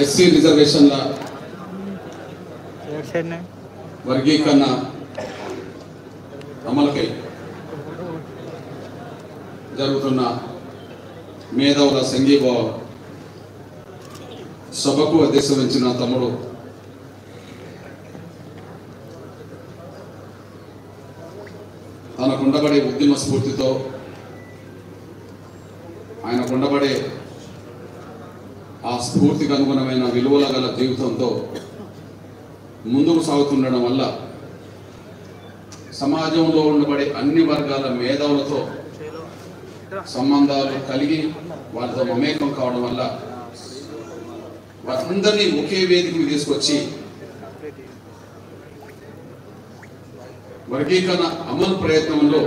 SC రిజర్వేషన్ల వర్గీకరణ అమలుకై జరుగుతున్న మేధావుల సంఘీభావ సభకు అధ్యక్షత వహించిన తమ్ముడు తనకుండబడే ఉద్యమ స్ఫూర్తితో ఆయనకుండబడే ఆ స్ఫూర్తికి అనుగుణమైన విలువల గల జీవితంతో ముందుకు సాగుతుండడం వల్ల సమాజంలో ఉండబడే అన్ని వర్గాల మేధావులతో సంబంధాలు కలిగి వారితో మమేకం కావడం వల్ల వారందరినీ ఒకే వేదికకు తీసుకొచ్చి వర్గీకరణ అమలు ప్రయత్నంలో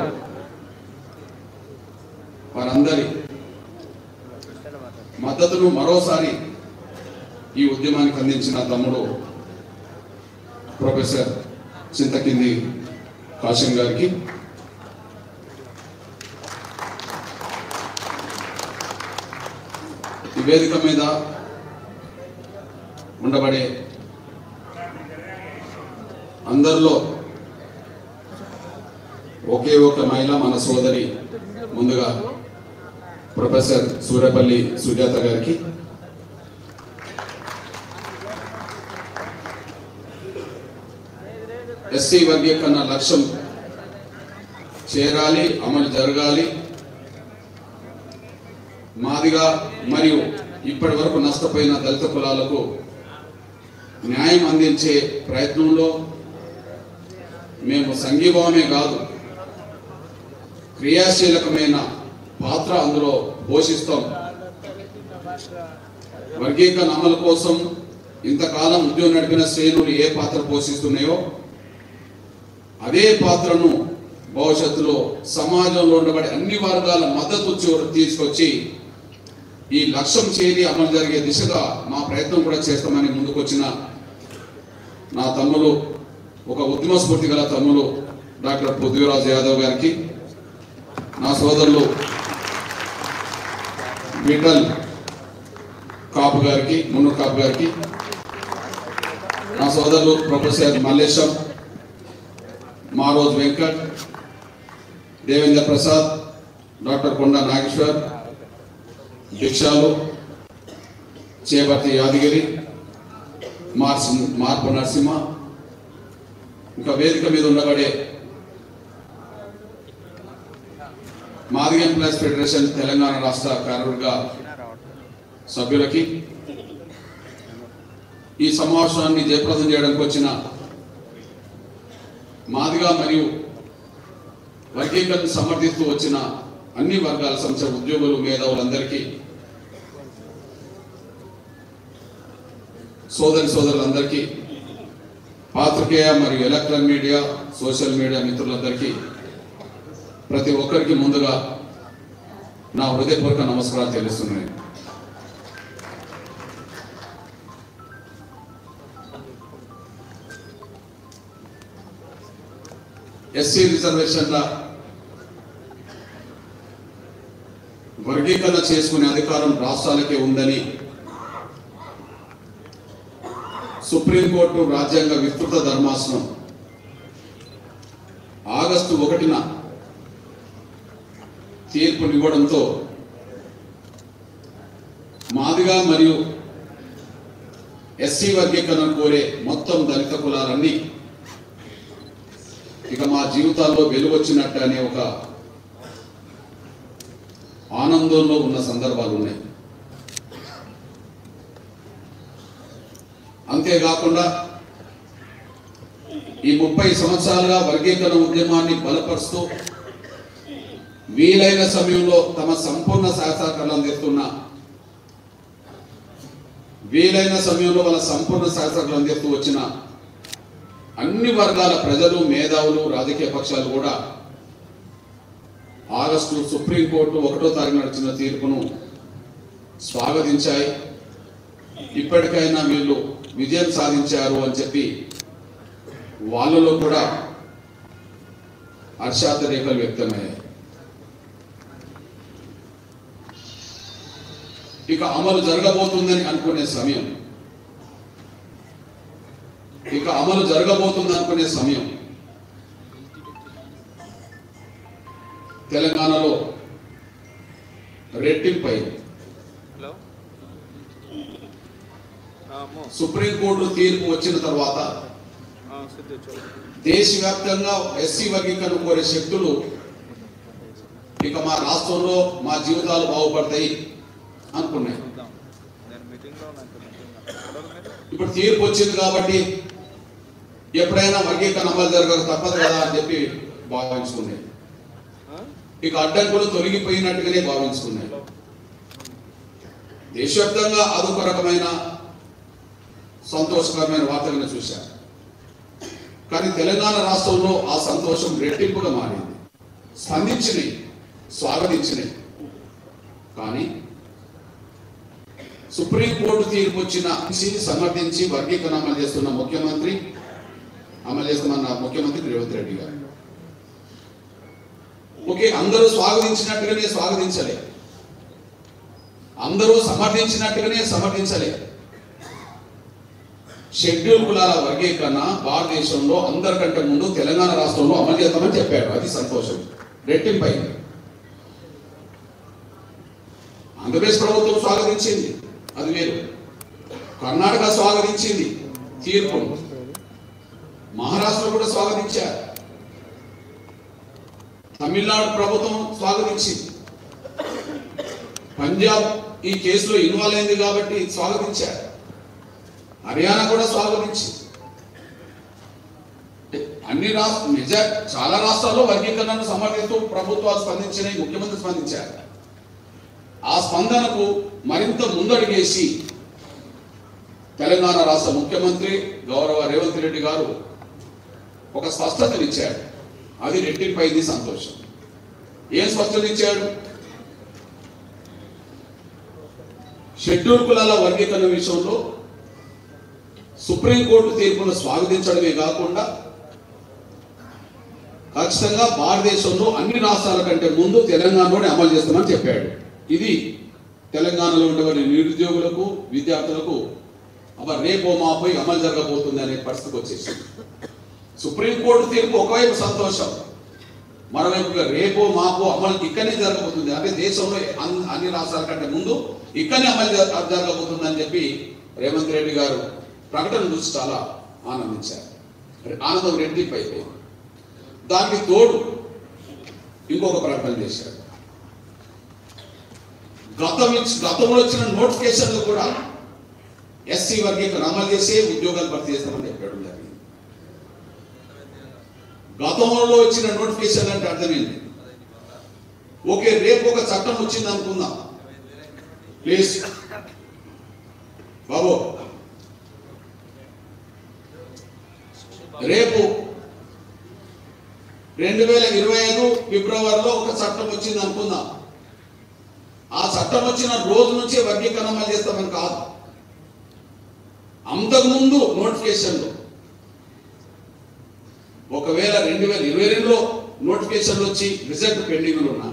వారందరి మద్దతును మరోసారి ఈ ఉద్యమానికి అందించిన తమ్ముడు ప్రొఫెసర్ చింతకింది కాశం గారికి, ఈ వేదిక మీద ఉండబడే అందరిలో ఒకే ఒక మహిళ మన సోదరి, ముందుగా ప్రొఫెసర్ సూర్యపల్లి సుజాత గారికి, ఎస్సీ వర్గీకరణ లక్ష్యం చేరాలి, అమలు జరగాలి, మాదిగా మరియు ఇప్పటి వరకు నష్టపోయిన దళిత కులాలకు న్యాయం అందించే ప్రయత్నంలో మేము సంఘీభావమే కాదు క్రియాశీలకమైన పాత్ర అందులో పోషిస్తాం. వర్గీకరణ అమలు కోసం ఇంతకాలం ఉద్యమం నడిపిన శ్రేణులు ఏ పాత్ర పోషిస్తున్నాయో అదే పాత్రను భవిష్యత్తులో సమాజంలో ఉండబడే అన్ని వర్గాల మద్దతు తీసుకొచ్చి ఈ లక్ష్యం చేరి అమలు జరిగే దిశగా మా ప్రయత్నం కూడా చేస్తామని ముందుకొచ్చిన నా తమ్ముడు, ఒక ఉద్యమ స్ఫూర్తి గల తమ్ముడు డాక్టర్ పృథ్వీరాజ్ యాదవ్ గారికి, నా సోదరులు విఠల్ కాపు గారికి, మున్నూరు కాపు గారికి, నా సోదరులు ప్రొఫెసర్ మల్లేశం, మారోజ్ వెంకట్, దేవేంద్ర ప్రసాద్, డాక్టర్ కొండ నాగేశ్వర్, దీక్షాలు, చేపర్తి యాదగిరి, మార్పు నరసింహ, ఇంకా వేదిక మీద ఉండబడే మాదిగ ఎంప్లాయీస్ ఫెడరేషన్ తెలంగాణ రాష్ట్ర కార్యవర్గ సభ్యులకి, ఈ సమావేశాన్ని జయప్రదం చేయడానికి వచ్చిన మాదిగ మరియు వర్గీకరణ సమర్థిస్తూ వచ్చిన అన్ని వర్గాల సంస్థ ఉద్యోగులు, మేధావులందరికీ, సోదరులందరికీ, పాత్రికేయ మరియు ఎలక్ట్రానిక్ మీడియా, సోషల్ మీడియా మిత్రులందరికీ, ప్రతి ఒక్కరికి ముందుగా నా హృదయపూర్వక నమస్కారాలు తెలుస్తున్నాయి. ఎస్సీ రిజర్వేషన్ల వర్గీకరణ చేసుకునే అధికారం రాష్ట్రాలకే ఉందని సుప్రీంకోర్టు రాజ్యాంగ విస్తృత ధర్మాసనం ఆగస్టు 1న తీర్పునివ్వడంతో మాదిగా మరియు ఎస్సీ వర్గీకరణ కోరే మొత్తం దళిత కులాలన్నీ ఇక మా జీవితాల్లో వెలుగొచ్చినట్టు అనే ఒక ఆనందంలో ఉన్న సందర్భాలు ఉన్నాయి. అంతేకాకుండా ఈ 30 సంవత్సరాలుగా వర్గీకరణ ఉద్యమాన్ని బలపరుస్తూ వీలైన సమయంలో తమ సంపూర్ణ సహకారాలు అందిస్తున్న, వీలైన సమయంలో వాళ్ళ సంపూర్ణ సహకారాలు అందిస్తూ వచ్చిన అన్ని వర్గాల ప్రజలు, మేధావులు, రాజకీయ పక్షాలు కూడా ఆగస్టు సుప్రీంకోర్టు 1వ తారీఖు నడిచిన తీర్పును స్వాగతించాయి. ఇప్పటికైనా వీళ్ళు విజయం సాధించారు అని చెప్పి వాళ్ళలో కూడా హర్షాతిరేకాలు వ్యక్తమయ్యాయి. ఇక అమలు జరగబోతుందని అనుకునే సమయం, తెలంగాణలో రెట్టింపై సుప్రీంకోర్టు తీర్పు వచ్చిన తర్వాత దేశవ్యాప్తంగా ఎస్సీ వర్గీకరణ కోరే శక్తులు ఇక మా రాష్ట్రంలో మా జీవితాలు బాగుపడతాయి అనుకున్నాయి. ఇప్పుడు తీర్పు వచ్చింది కాబట్టి ఎప్పుడైనా వర్గీకరణ అమలు జరగక తప్పదు కదా అని చెప్పి భావించుకున్నాయి. ఇక అడ్డంకులు తొలగిపోయినట్టుగానే భావించుకున్నాయి. దేశవ్యాప్తంగా అదొక రకమైన సంతోషకరమైన వార్తలను చూశారు. కానీ తెలంగాణ రాష్ట్రంలో ఆ సంతోషం రెట్టింపుగా మారింది. స్పందించినాయి, స్వాగతించినాయి. కానీ సుప్రీంకోర్టు తీర్పు వచ్చిన సమర్థించి వర్గీకరణ అమలు చేస్తున్న ముఖ్యమంత్రి రేవంత్ రెడ్డి గారు ఓకే, అందరూ స్వాగతించినట్టుగానే స్వాగతించలే, అందరూ సమర్థించినట్టుగానే సమర్థించలే. షెడ్యూల్ కులాల వర్గీకరణ భారతదేశంలో అందరికంటే ముందు తెలంగాణ రాష్ట్రంలో అమలు చేస్తామని చెప్పాడు. అది సంతోషం, రెట్టింపై. ఆంధ్రప్రదేశ్ ప్రభుత్వం స్వాగతించింది, అది వేరు. కర్ణాటక స్వాగతించింది తీర్పు, మహారాష్ట్ర కూడా స్వాగతించారు, తమిళనాడు ప్రభుత్వం స్వాగతించింది, పంజాబ్ ఈ కేసులో ఇన్వాల్వ్ అయింది కాబట్టి స్వాగతించారు, హర్యానా కూడా స్వాగతించింది. అన్ని చాలా రాష్ట్రాల్లో వర్గీకరణను సమర్థిస్తూ ప్రభుత్వాలు స్పందించినాయి, ముఖ్యమంత్రి స్పందించారు. ఆ స్పందనకు మరింత ముందడుగేసి తెలంగాణ రాష్ట్ర ముఖ్యమంత్రి గౌరవ రేవంత్ రెడ్డి గారు ఒక స్పష్టతనిచ్చాడు. అది రెట్టింపైంది సంతోషం. ఏం స్పష్టత ఇచ్చాడు? షెడ్యూల్ కులాల వర్గీకరణ విషయంలో సుప్రీంకోర్టు తీర్పును స్వాగతించడమే కాకుండా ఖచ్చితంగా భారతదేశంలో అన్ని రాష్ట్రాల కంటే ముందు తెలంగాణలోనే అమలు చేస్తామని చెప్పాడు. ఇది తెలంగాణలో ఉండేవారి నిరుద్యోగులకు, విద్యార్థులకు రేపో మాపై అమలు జరగబోతుంది అనే పరిస్థితికి వచ్చేసింది. సుప్రీంకోర్టు తీర్పు ఒకవైపు సంతోషం, మరోవైపుగా రేపో మాపో అమలు ఇక్కడనే జరగబోతుంది, అంటే దేశంలో అన్ని రాష్ట్రాల కంటే ముందు ఇక్కడనే అమలు జరగబోతుంది అని చెప్పి రేవంత్ రెడ్డి గారు ప్రకటన చూసి చాలా ఆనందించారు. ఆనందం రెట్టింపు అయిపోయింది. దానికి తోడు ఇంకొక ప్రకటన చేశారు. గతంలో వచ్చిన నోటిఫికేషన్లు కూడా ఎస్సీ వర్గీకరణ అమలు చేసే ఉద్యోగాలు భర్తీ చేస్తామని చెప్పడం జరిగింది. గతంలో వచ్చిన నోటిఫికేషన్ అంటే అర్థమైంది. ఓకే, రేపు ఒక చట్టం వచ్చింది అనుకుందాం, ప్లీజ్ బాబు, రేపు 2025 ఫిబ్రవరిలో ఒక చట్టం వచ్చింది అనుకుందాం. ఆ చట్టం వచ్చిన రోజు నుంచే వర్గీకరణ అమలు చేస్తామని కాదు. అంతకుముందు నోటిఫికేషన్లు ఒకవేళ 2022లో నోటిఫికేషన్లు వచ్చి రిజల్ట్ పెండింగ్లు ఉన్నా,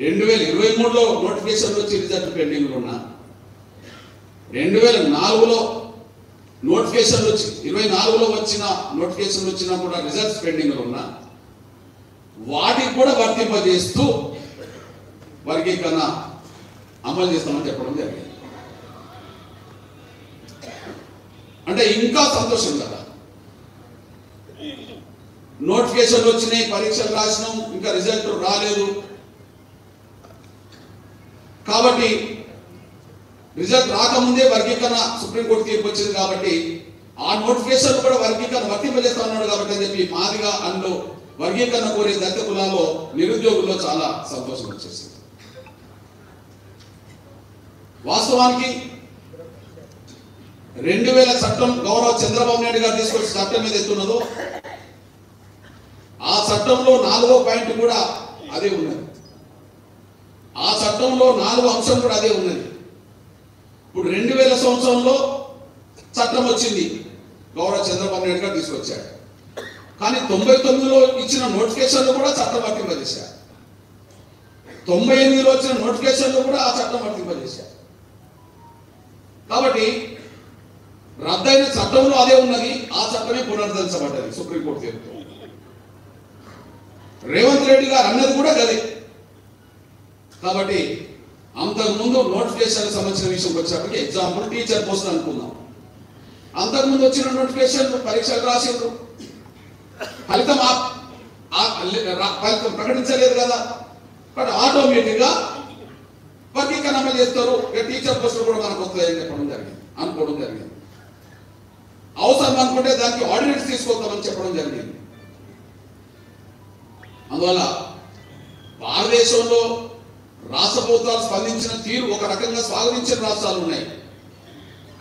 2023లో నోటిఫికేషన్లు వచ్చి రిజల్ట్ పెండింగ్లు ఉన్నా, 2004లో నోటిఫికేషన్లు వచ్చి 24లో వచ్చిన నోటిఫికేషన్లు వచ్చినా కూడా రిజల్ట్స్ పెండింగ్లు ఉన్నా, వాటికి కూడా వర్తింపజేస్తూ వర్గీకరణ అమలు చేస్తామని చెప్పడం జరిగింది. అంటే ఇంకా సంతోషం కదా. నోటిఫికేషన్లు వచ్చినాయి, పరీక్షలు రాసినాం, ఇంకా రిజల్ట్ రాలేదు. కాబట్టి రిజల్ట్ రాకముందే వర్గీకరణ సుప్రీంకోర్టు తీర్పు వచ్చింది కాబట్టి ఆ నోటిఫికేషన్ కూడా వర్గీకరణ వర్తింపజేస్తా ఉన్నాడు కాబట్టి అని చెప్పి మాదిగా అందులో వర్గీకరణ కోరే దళిత కులాల్లో నిరుద్యోగుల్లో చాలా సంతోషం వచ్చేసింది. వాస్తవానికి 2000 చట్టం గౌరవ చంద్రబాబు నాయుడు గారు తీసుకొచ్చిన చట్టం మీద ఎత్తున్నదో ఆ చట్టంలో 4వ పాయింట్ కూడా అదే ఉన్నది. ఆ చట్టంలో 4వ అంశం కూడా అదే ఉన్నది. ఇప్పుడు 2000 సంవత్సరంలో చట్టం వచ్చింది, గౌరవ చంద్రబాబు నాయుడు గారు తీసుకొచ్చాడు. కానీ 99లో ఇచ్చిన నోటిఫికేషన్లు కూడా చట్టం వర్తింపజేశారు. 98లో వచ్చిన నోటిఫికేషన్లో కూడా ఆ చట్టం వర్తింపజేశారు. కాబట్టి రద్దయిన చట్టంలో అదే ఉన్నది, ఆ చట్టమే పునరుద్ధరించబడ్డది సుప్రీంకోర్టు తీర్పుతో. రేవంత్ రెడ్డి గారు అన్నది కూడా గదే. కాబట్టి అంతకుముందు నోటిఫికేషన్ సంబంధించిన విషయం వచ్చేప్పటికి ఎగ్జాంపుల్ టీచర్ పోస్ట్ అనుకుందాం. అంతకుముందు వచ్చిన నోటిఫికేషన్ పరీక్షలు రాసిండ్రు, ఫలితం ప్రకటించలేదు కదా. బట్ ఆటోమేటిక్గా వర్గీకరణ అమలు చేస్తారు. టీచర్ పోస్టులు కూడా మనకు వస్తాయని అనుకోవడం జరిగింది. అవసరం అనుకుంటే దానికి ఆర్డినెన్స్ తీసుకొస్తామని చెప్పడం జరిగింది. అందువల్ల భారతదేశంలో రాష్ట్ర ప్రభుత్వాలు స్పందించిన తీరు ఒక రకంగా స్వాగతించిన రాష్ట్రాలు ఉన్నాయి.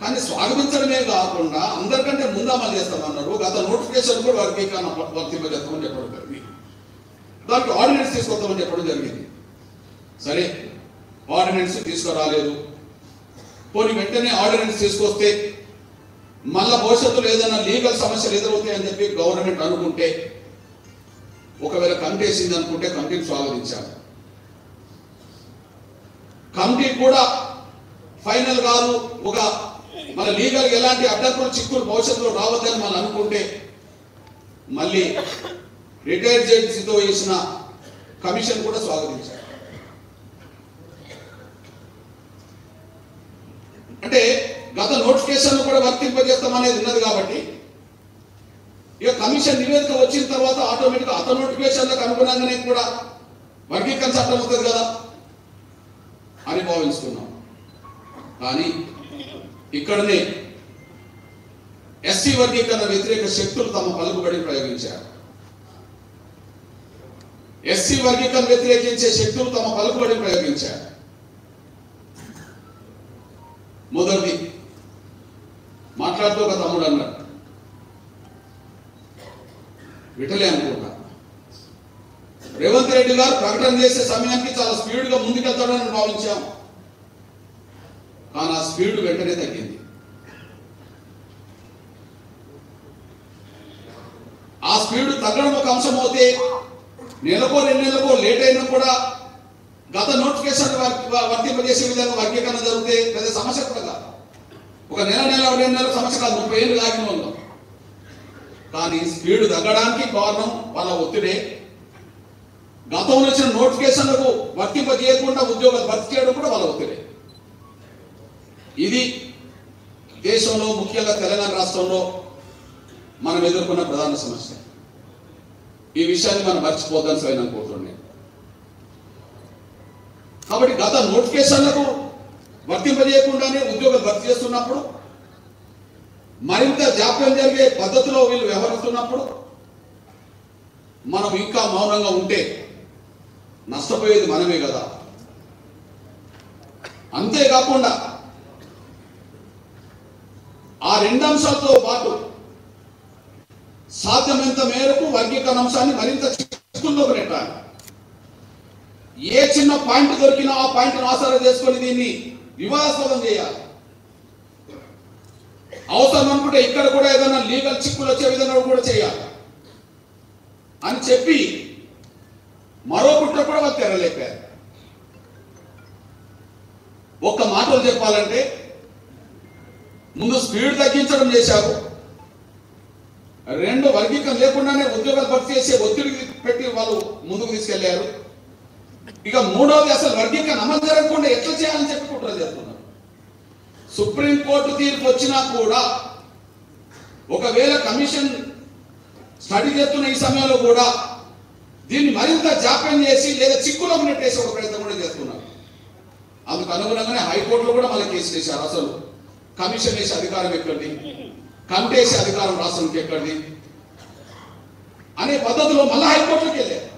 కానీ స్వాగతించడమే కాకుండా అందరికంటే ముందు అమలు చేస్తామన్నారు. గత నోటిఫికేషన్ కూడా వర్గీకరణ వర్తింపజేస్తామని చెప్పడం జరిగింది. దానికి ఆర్డినెన్స్ తీసుకొస్తామని చెప్పడం జరిగింది. సరే, ఆర్డినెన్స్ తీసుకురాలేదు. పోనీ వెంటనే ఆర్డినెన్స్ తీసుకొస్తే మళ్ళా భవిష్యత్తులో ఏదైనా లీగల్ సమస్యలు ఎదురవుతాయని చెప్పి గవర్నమెంట్ అనుకుంటే, ఒకవేళ కమిటీ వేసింది అనుకుంటే కమిటీని స్వాగతించారు. కమిటీ కూడా ఫైనల్ కాదు, ఒక మన లీగల్ ఎలాంటి అడ్డంకులు చిక్కులు భవిష్యత్తులో రావద్దని మనం అనుకుంటే మళ్ళీ రిటైర్డ్ జడ్జితో వేసిన కమిషన్ కూడా స్వాగతించారు. అంటే గత నోటిఫికేషన్ కూడా వర్తింపజేస్తామనేది ఉన్నది కాబట్టి ఇక కమిషన్ నివేదిక వచ్చిన తర్వాత ఆటోమేటిక్గా అత నోటిఫికేషన్లకు అనుగుణంగానే కూడా వర్గీకరణ చట్టం అవుతుంది కదా అని భావిస్తున్నాం. కానీ ఇక్కడనే ఎస్సీ వర్గీకరణ వ్యతిరేక శక్తులు తమ పలుకుబడిని ప్రయోగించారు. ఎస్సీ వర్గీకరణ వ్యతిరేకించే శక్తులు తమ పలుకుబడిని ప్రయోగించారు. మొదటిది మాట్లాడుతూ ఒక తమ్ముడు అన్నాడు, విటలే అనుకుంటా, రేవంత్ రెడ్డి గారు ప్రకటన చేసే సమయానికి చాలా స్పీడ్గా ముందుకెళ్తాడని భావించాం. కానీ ఆ స్పీడ్ వెంటనే తగ్గింది. ఆ స్పీడ్ తగ్గడం ఒక అంశం అవుతే నెలకో 2 నెలలకో లేట్ అయినా కూడా గత నోటిఫికేషన్ వర్తింపజేసే విధంగా వర్గీకరణ జరిగితే పెద్ద సమస్య కూడా కాదు. ఒక నెల 2 నెలల సమస్య కాదు, 30 ఏళ్ళు ఆగిన వాళ్ళు. కానీ స్పీడ్ తగ్గడానికి కారణం వాళ్ళ ఒత్తిడే. గతంలో వచ్చిన నోటిఫికేషన్లకు వర్తింపజేయకుండా ఉద్యోగాలు భర్తీ చేయడం కూడా వాళ్ళ ఒత్తిడే. ఇది దేశంలో ముఖ్యంగా తెలంగాణ రాష్ట్రంలో మనం ఎదుర్కొన్న ప్రధాన సమస్య. ఈ విషయాన్ని మనం మర్చిపోద్దని సరైన అనుకుంటున్నాను. కాబట్టి గత నోటిఫికేషన్లకు వర్తింపజేయకుండానే ఉద్యోగాలు భర్తీ చేస్తున్నప్పుడు, మరింత జాప్యం జరిగే పద్ధతిలో వీళ్ళు వ్యవహరిస్తున్నప్పుడు మనం ఇంకా మౌనంగా ఉంటే నష్టపోయేది మనమే కదా. అంతేకాకుండా ఆ 2 అంశాలతో పాటు సాధ్యమైనంత మేరకు వర్గీకరణ అంశాన్ని మరింత చిక్కుల్లోకి నెట్టాలి. ఏ చిన్న పాయింట్ దొరికినా ఆ పాయింట్ను ఆసరా చేసుకొని దీన్ని వివాదాస్పదం చేయాలి. అవసరం అనుకుంటే ఇక్కడ కూడా ఏదైనా లీగల్ చిక్కులు వచ్చే విధంగా కూడా చేయాలి అని చెప్పి మరో కుట్ర కూడా వాళ్ళు తెరలేపారు. ఒక్క మాటలు చెప్పాలంటే ముందు స్పీడ్ తగ్గించడం చేశారు, 2 వర్గీకరణ లేకుండానే ఉద్యోగాలు భర్తీ చేసే ఒత్తిడికి పెట్టి వాళ్ళు ముందుకు తీసుకెళ్లారు. ఇక 3వది అసలు వర్గీకరణ అమలు జరగకుండా ఎట్లా చేయాలని చెప్పి కుట్ర చేస్తున్నారు. సుప్రీంకోర్టు తీర్పు వచ్చినా కూడా ఒకవేళ కమిషన్ స్టడీ చేస్తున్న ఈ సమయంలో కూడా దీన్ని మరింత జాప్యం చేసి లేదా చిక్కులోకి నెట్టేసి ఒక ప్రయత్నం కూడా చేస్తున్నారు. అందుకు అనుగుణంగానే హైకోర్టులో కూడా మళ్ళీ కేసు వేశారు. అసలు కమిషన్ వేసే అధికారం ఎక్కడిది, కమిటీ వేసే అధికారం రాష్ట్రానికి ఎక్కడిది అనే పద్ధతిలో మళ్ళీ హైకోర్టులోకి వెళ్ళారు.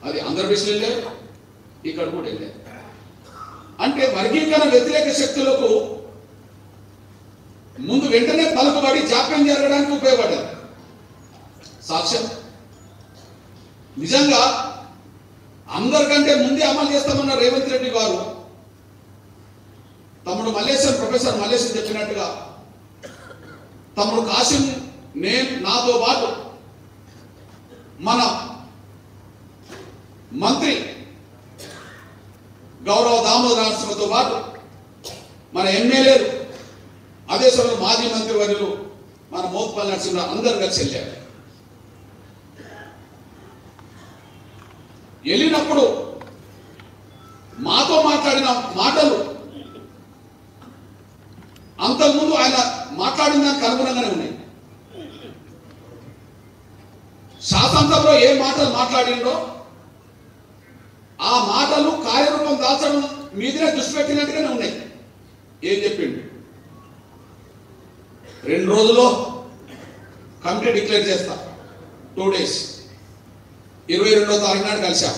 అది ఆంధ్రప్రదేశ్లో వెళ్ళారు, ఇక్కడ కూడా వెళ్ళారు. అంటే వర్గీకరణ వ్యతిరేక శక్తులకు ముందు వెంటనే పలుకుబడి జాప్యం జరగడానికి ఉపయోగపడ్డారు. సాక్ష్యం నిజంగా అందరికంటే ముందే అమలు చేస్తామన్న రేవంత్ రెడ్డి గారు తమ్ముడు మల్లేశం, ప్రొఫెసర్ మల్లేశం చెప్పినట్టుగా తమ్ముడు కాసిం, నేను, నాతో పాటు మన మంత్రి గౌరవ దామోదర నరసింహతో పాటు మన ఎమ్మెల్యేలు, అదే సమయంలో మాజీ మంత్రివర్యులు మన మోత్పల్లి నరసింహ అందరూ కలిసి వెళ్ళారు. వెళ్ళినప్పుడు మాతో మాట్లాడిన మాటలు అంతకుముందు ఆయన మాట్లాడిన దానికి అనుగుణంగానే ఉన్నాయి. శాసనసభలో ఏ మాటలు మాట్లాడిండో ఆ మాటలు కార్యరూపం దాల్చడం మీదనే దృష్టి పెట్టినట్టుగానే ఉన్నాయి. ఏం చెప్పిండు? 2 రోజుల్లో కమిటీ డిక్లేర్ చేస్తా, 2 days, 22వ తారీఖు నాడు కలిశాం.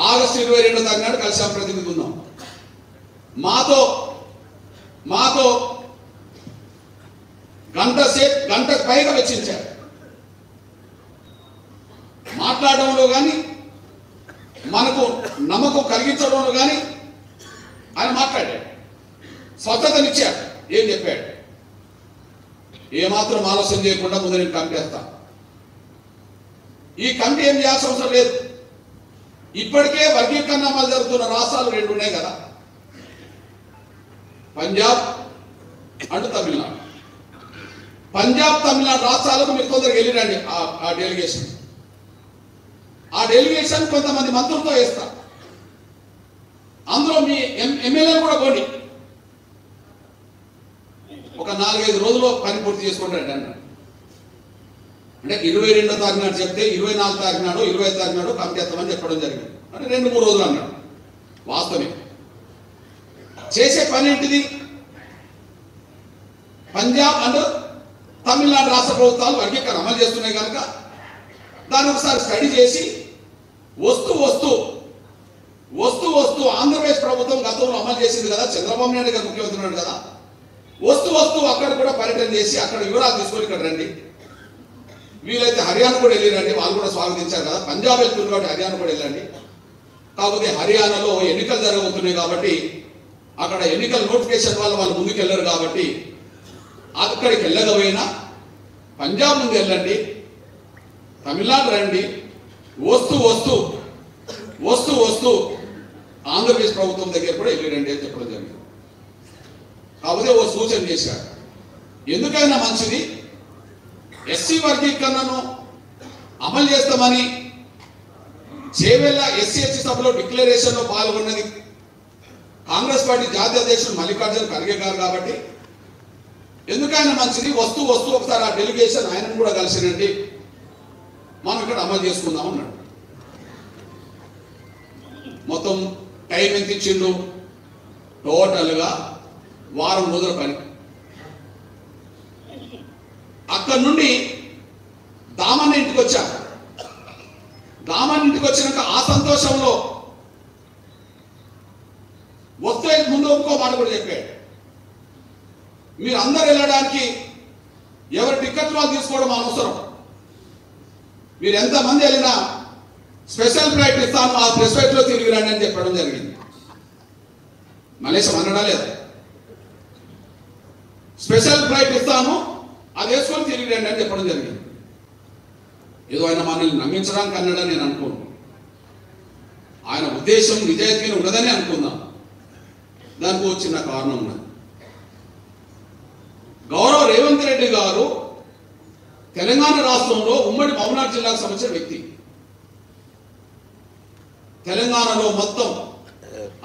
ఆగస్టు 22వ తారీఖు నాడు కలిశాం ప్రతినిధి బృందం. మాతో గంటకు పైగా వెచ్చించారు. మాట్లాడడంలో కానీ మనకు నమ్మకం కలిగించడంలో కానీ ఆయన మాట్లాడాడు, స్వచ్ఛతనిచ్చాడు. ఏం చెప్పాడు? ఏమాత్రం ఆలోచన చేయకుండా ముందు నేను కమిటీ వేస్తాను. ఈ కమిటీ ఏం చేయాల్సిన అవసరం లేదు. ఇప్పటికే వర్గీకరణ అమలు జరుగుతున్న రాష్ట్రాలు 2 ఉన్నాయి కదా, పంజాబ్ అండ్ తమిళనాడు. పంజాబ్ తమిళనాడు రాష్ట్రాలకు మీరు తొందరగా వెళ్ళిరండి. ఆ డెలిగేషన్ కొంతమంది మంత్రులతో వేస్తారు. అందులో మీ ఎమ్మెల్యేలు కూడా పోండి, ఒక 4-5 రోజుల్లో పని పూర్తి చేసుకుంటారండి అన్నాడు. అంటే 22వ తారీఖు నాడు చెప్తే 24వ తారీఖు నాడు 25వ తారీఖు నాడు కమిటీ చేస్తామని చెప్పడం జరిగింది. అంటే 2-3 రోజులు అన్నాడు. వాస్తవమే. చేసే పని ఏంటిది? పంజాబ్ అండ్ తమిళనాడు రాష్ట్ర ప్రభుత్వాలు వర్గీకరణ అమలు చేస్తున్నాయి కనుక దాన్ని ఒకసారి స్టడీ చేసి వస్తూ ఆంధ్రప్రదేశ్ ప్రభుత్వం గతంలో అమలు చేసింది కదా, చంద్రబాబు నాయుడు గారు ముఖ్యమంత్రి ఉన్నాడు కదా, వస్తూ అక్కడ కూడా పర్యటన చేసి అక్కడ వివరాలు తీసుకొని ఇక్కడ రండి. వీలైతే హర్యానా కూడా వెళ్ళిరండి, వాళ్ళు కూడా స్వాగతించారు కదా. పంజాబ్ వెళ్తుంది కాబట్టి హర్యానా కూడా వెళ్ళండి. కాకపోతే హర్యానాలో ఎన్నికలు జరగబోతున్నాయి కాబట్టి అక్కడ ఎన్నికల నోటిఫికేషన్ వల్ల వాళ్ళు ముందుకు వెళ్ళరు కాబట్టి అక్కడికి వెళ్ళకపోయినా పంజాబ్ ముందు వెళ్ళండి, తమిళనాడు రండి, వస్తూ ఆంధ్రప్రదేశ్ ప్రభుత్వం దగ్గర కూడా వెళ్ళిరండి అని చెప్పడం జరిగింది. కాకపోతే ఓ సూచన చేశారు. ఎందుకైనా మంచిది ఎస్సీ వర్గీకరణను అమలు చేస్తామని చేవెళ్ళ ఎస్సీ సభలో డిక్లరేషన్ లో పాల్గొన్నది కాంగ్రెస్ పార్టీ జాతీయ అధ్యక్షుడు మల్లికార్జున ఖర్గే గారు కాబట్టి ఎందుకైనా మంచిది వస్తూ ఒకసారి ఆ డెలిగేషన్ ఆయనను కూడా కలిసినండి, మనం ఇక్కడ అమలు చేసుకుందాం అన్నాడు. మొత్తం టైం ఎంత ఇచ్చిండు? టోటల్గా 1 వారం రోజుల పని. అక్కడి నుండి దామన్న ఇంటికి వచ్చాను. దామన్న ఇంటికి వచ్చినాక ఆ సంతోషంలో వస్తే ముందు ఇంకో మాట కూడా చెప్పాడు. మీరు అందరు వెళ్ళడానికి ఎవరి టికెట్లు వాళ్ళు తీసుకోవడం అనవసరం, మీరు ఎంతమంది వెళ్ళినా స్పెషల్ ఫ్లైట్ ఇస్తాను, ఆ ప్రెస్ ఫ్లైట్లో తిరిగి రండి అని చెప్పడం జరిగింది. మలేషియా అనడా లేదా? స్పెషల్ ఫ్లైట్ ఇస్తాను, అది వేసుకొని తిరిగి రండి అని చెప్పడం జరిగింది. ఏదో ఆయన మనల్ని నమ్మించడానికి అన్నాడని నేను అనుకోను. ఆయన ఉద్దేశం నిజాయితీగా ఉన్నదని అనుకుందాం. దానికి వచ్చిన కారణం ఉన్నది. గౌరవ రేవంత్ రెడ్డి గారు తెలంగాణ రాష్ట్రంలో ఉమ్మడి మహబూబ్నగర్ జిల్లాకు సంబంధించిన వ్యక్తి. తెలంగాణలో మొత్తం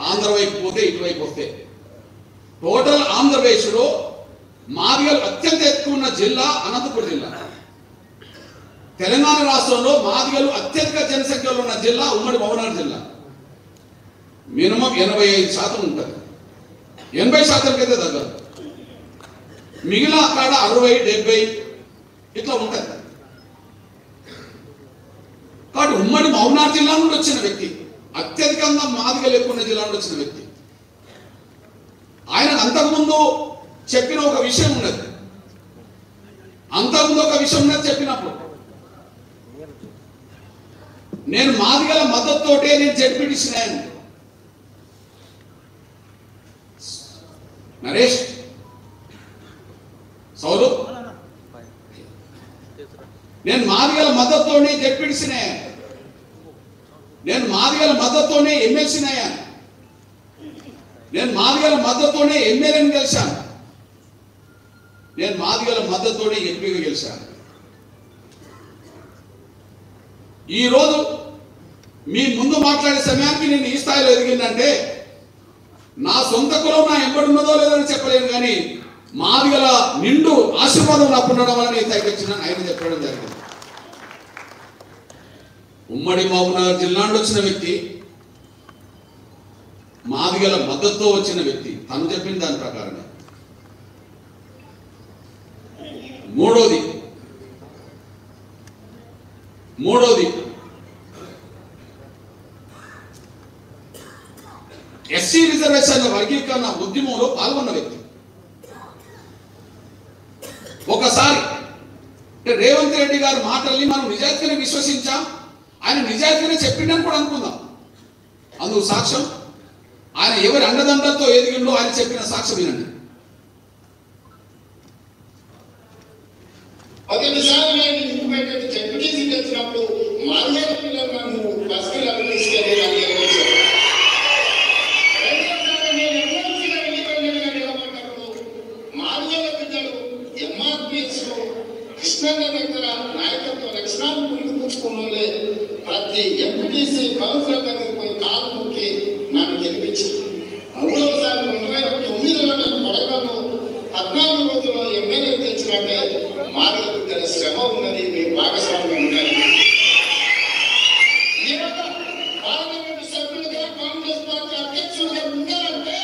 ఆంధ్ర వైపు పోతే ఇటువైపు వస్తే టోటల్ ఆంధ్రప్రదేశ్లో మాదిగలు అత్యంత ఎక్కువ ఉన్న జిల్లా అనంతపురం జిల్లా. తెలంగాణ రాష్ట్రంలో మాదిగలు అత్యధిక జనసంఖ్యలో ఉన్న జిల్లా ఉమ్మడి మహబూబ్నగర్ జిల్లా. మినిమం 85% ఉంటుంది, 80% అయితే దగ్గర. మిగిలిన అక్కడ 60-70 ఇట్లా ఉంటుంది. కాబట్టి ఉమ్మడి మహబూబ్నగర్ జిల్లా నుండి వచ్చిన వ్యక్తి, అత్యధికంగా మాదిగలు ఎక్కువ ఉన్న జిల్లా నుండి వచ్చిన వ్యక్తి. ఆయన అంతకుముందు చెప్పిన ఒక విషయం ఉన్నది. చెప్పినప్పుడు నేను మాదిగల మద్దతుతోటే నేను జడ్పీటీసీని. నరేష్ సౌలు, నేను మాదిగల మద్దతుతోనే జడ్పీటీసీనే. నేను మాదిగల మద్దతుతోనే ఎమ్మెల్సీని అయ్యాను, నేను మాదిగల మద్దతుతోనే ఎమ్మెల్యేని గెలిచాను, నేను మాదిగల మద్దతుతోనే ఎంపీగా గెలిచాను. ఈరోజు మీ ముందు మాట్లాడే సమయానికి నేను ఈ స్థాయిలో ఎదిగిందంటే నా సొంత కులం నా ఎంబడున్నదో లేదని చెప్పలేను, కానీ మాదిగల నిండు ఆశీర్వాదం నాకు ఉండడం వల్ల నేను తగ్గించిన ఆయన చెప్పడం జరిగింది. ఉమ్మడి మహబూబ్నగర్ జిల్లా నుండి వచ్చిన వ్యక్తి, మాదిగల మద్దతుతో వచ్చిన వ్యక్తి, తను చెప్పిన దాని ప్రకారమే. మూడోది ఎస్సీ రిజర్వేషన్ల వర్గీకరణ ఉద్యమంలో పాల్గొన్న వ్యక్తి. ఒకసారి రేవంత్ రెడ్డి గారి మాటల్ని మనం నిజాయితీగానే విశ్వసించాం, ఆయన నిజాయితీగానే చెప్పిండని కూడా అనుకుందాం. అందుకు సాక్ష్యం ఆయన ఎవరి అండదండలతో ఎదిగిండో ఆయన చెప్పిన సాక్ష్యం వినండి. 18 సార్లు నేను ఇండిపెండెంట్ జడ్పీటీసీ తెచ్చినప్పుడు మాల్యాల పిల్లలు నన్ను బస్ పిల్లలు తీసుకెళ్ళి కృష్ణన్న దగ్గర నాయకత్వ లక్షణాలు పుట్టుకునే ప్రతి ఎంపీటీసీ కౌన్సిలర్ దగ్గరికి పోయి కాలు ముక్కి నన్ను గెలిపించింది. 3వసారి 2009లో నేను కొడగలను 14 రోజుల్లో ఎమ్మెల్యే తెచ్చినట్టే మాదిగ బిడ్డల శ్రమ ఉన్నది, మీ భాగస్వామ్యం ఉన్నది. పార్లమెంట్ సభ్యులుగా కాంగ్రెస్ పార్టీ అధ్యక్షులుగా ఉన్నారంటే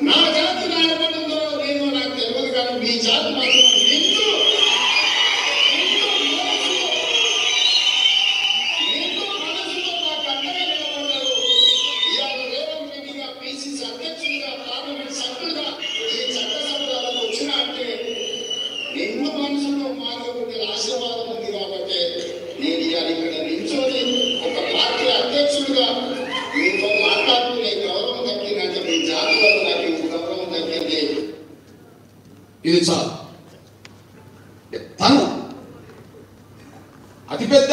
నా జాతి నాయకుడిలో నేను నాకు తెలియదు, కానీ మీ జాతి మాత్రం ఆశీర్వాదం ఉంది కాబట్టి నేను ఇక్కడ నిల్చొని ఒక పార్టీ అధ్యక్షుడిగా మీతో మాట్లాడుకునే గౌరవం దక్కిందంటే మీ జాతి వల్ల నాకు గౌరవం దక్కింది. ఇది చాలు. తను అతిపెద్ద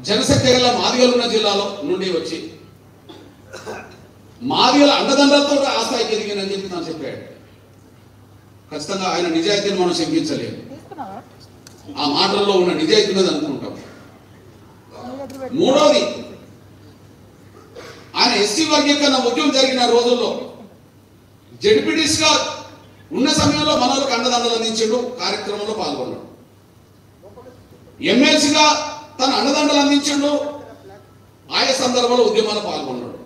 జనసంఖ్య గల మాదిగలున్న జిల్లాలో నుండి వచ్చి మాదిగల అండదండలతో ఆ స్థాయికి ఎదిగిందని చెప్పి తను చెప్పాడు. ఖచ్చితంగా ఆయన నిజాయితీని మనం శంకించలేము, ఆ మాటల్లో ఉన్న నిజాయితీ ఉన్నది అనుకుంటాం. మూడోది, ఆయన ఎస్సీ వర్గీకరణ ఉద్యమం జరిగిన రోజుల్లో జడ్పీటీసీగా ఉన్న సమయంలో మనలకు అండదండలు అందించాడు, కార్యక్రమంలో పాల్గొన్నాడు. ఎమ్మెల్సీగా తన అండదండలు అందించాడు, ఆయా సందర్భంలో ఉద్యమాల్లో పాల్గొన్నాడు.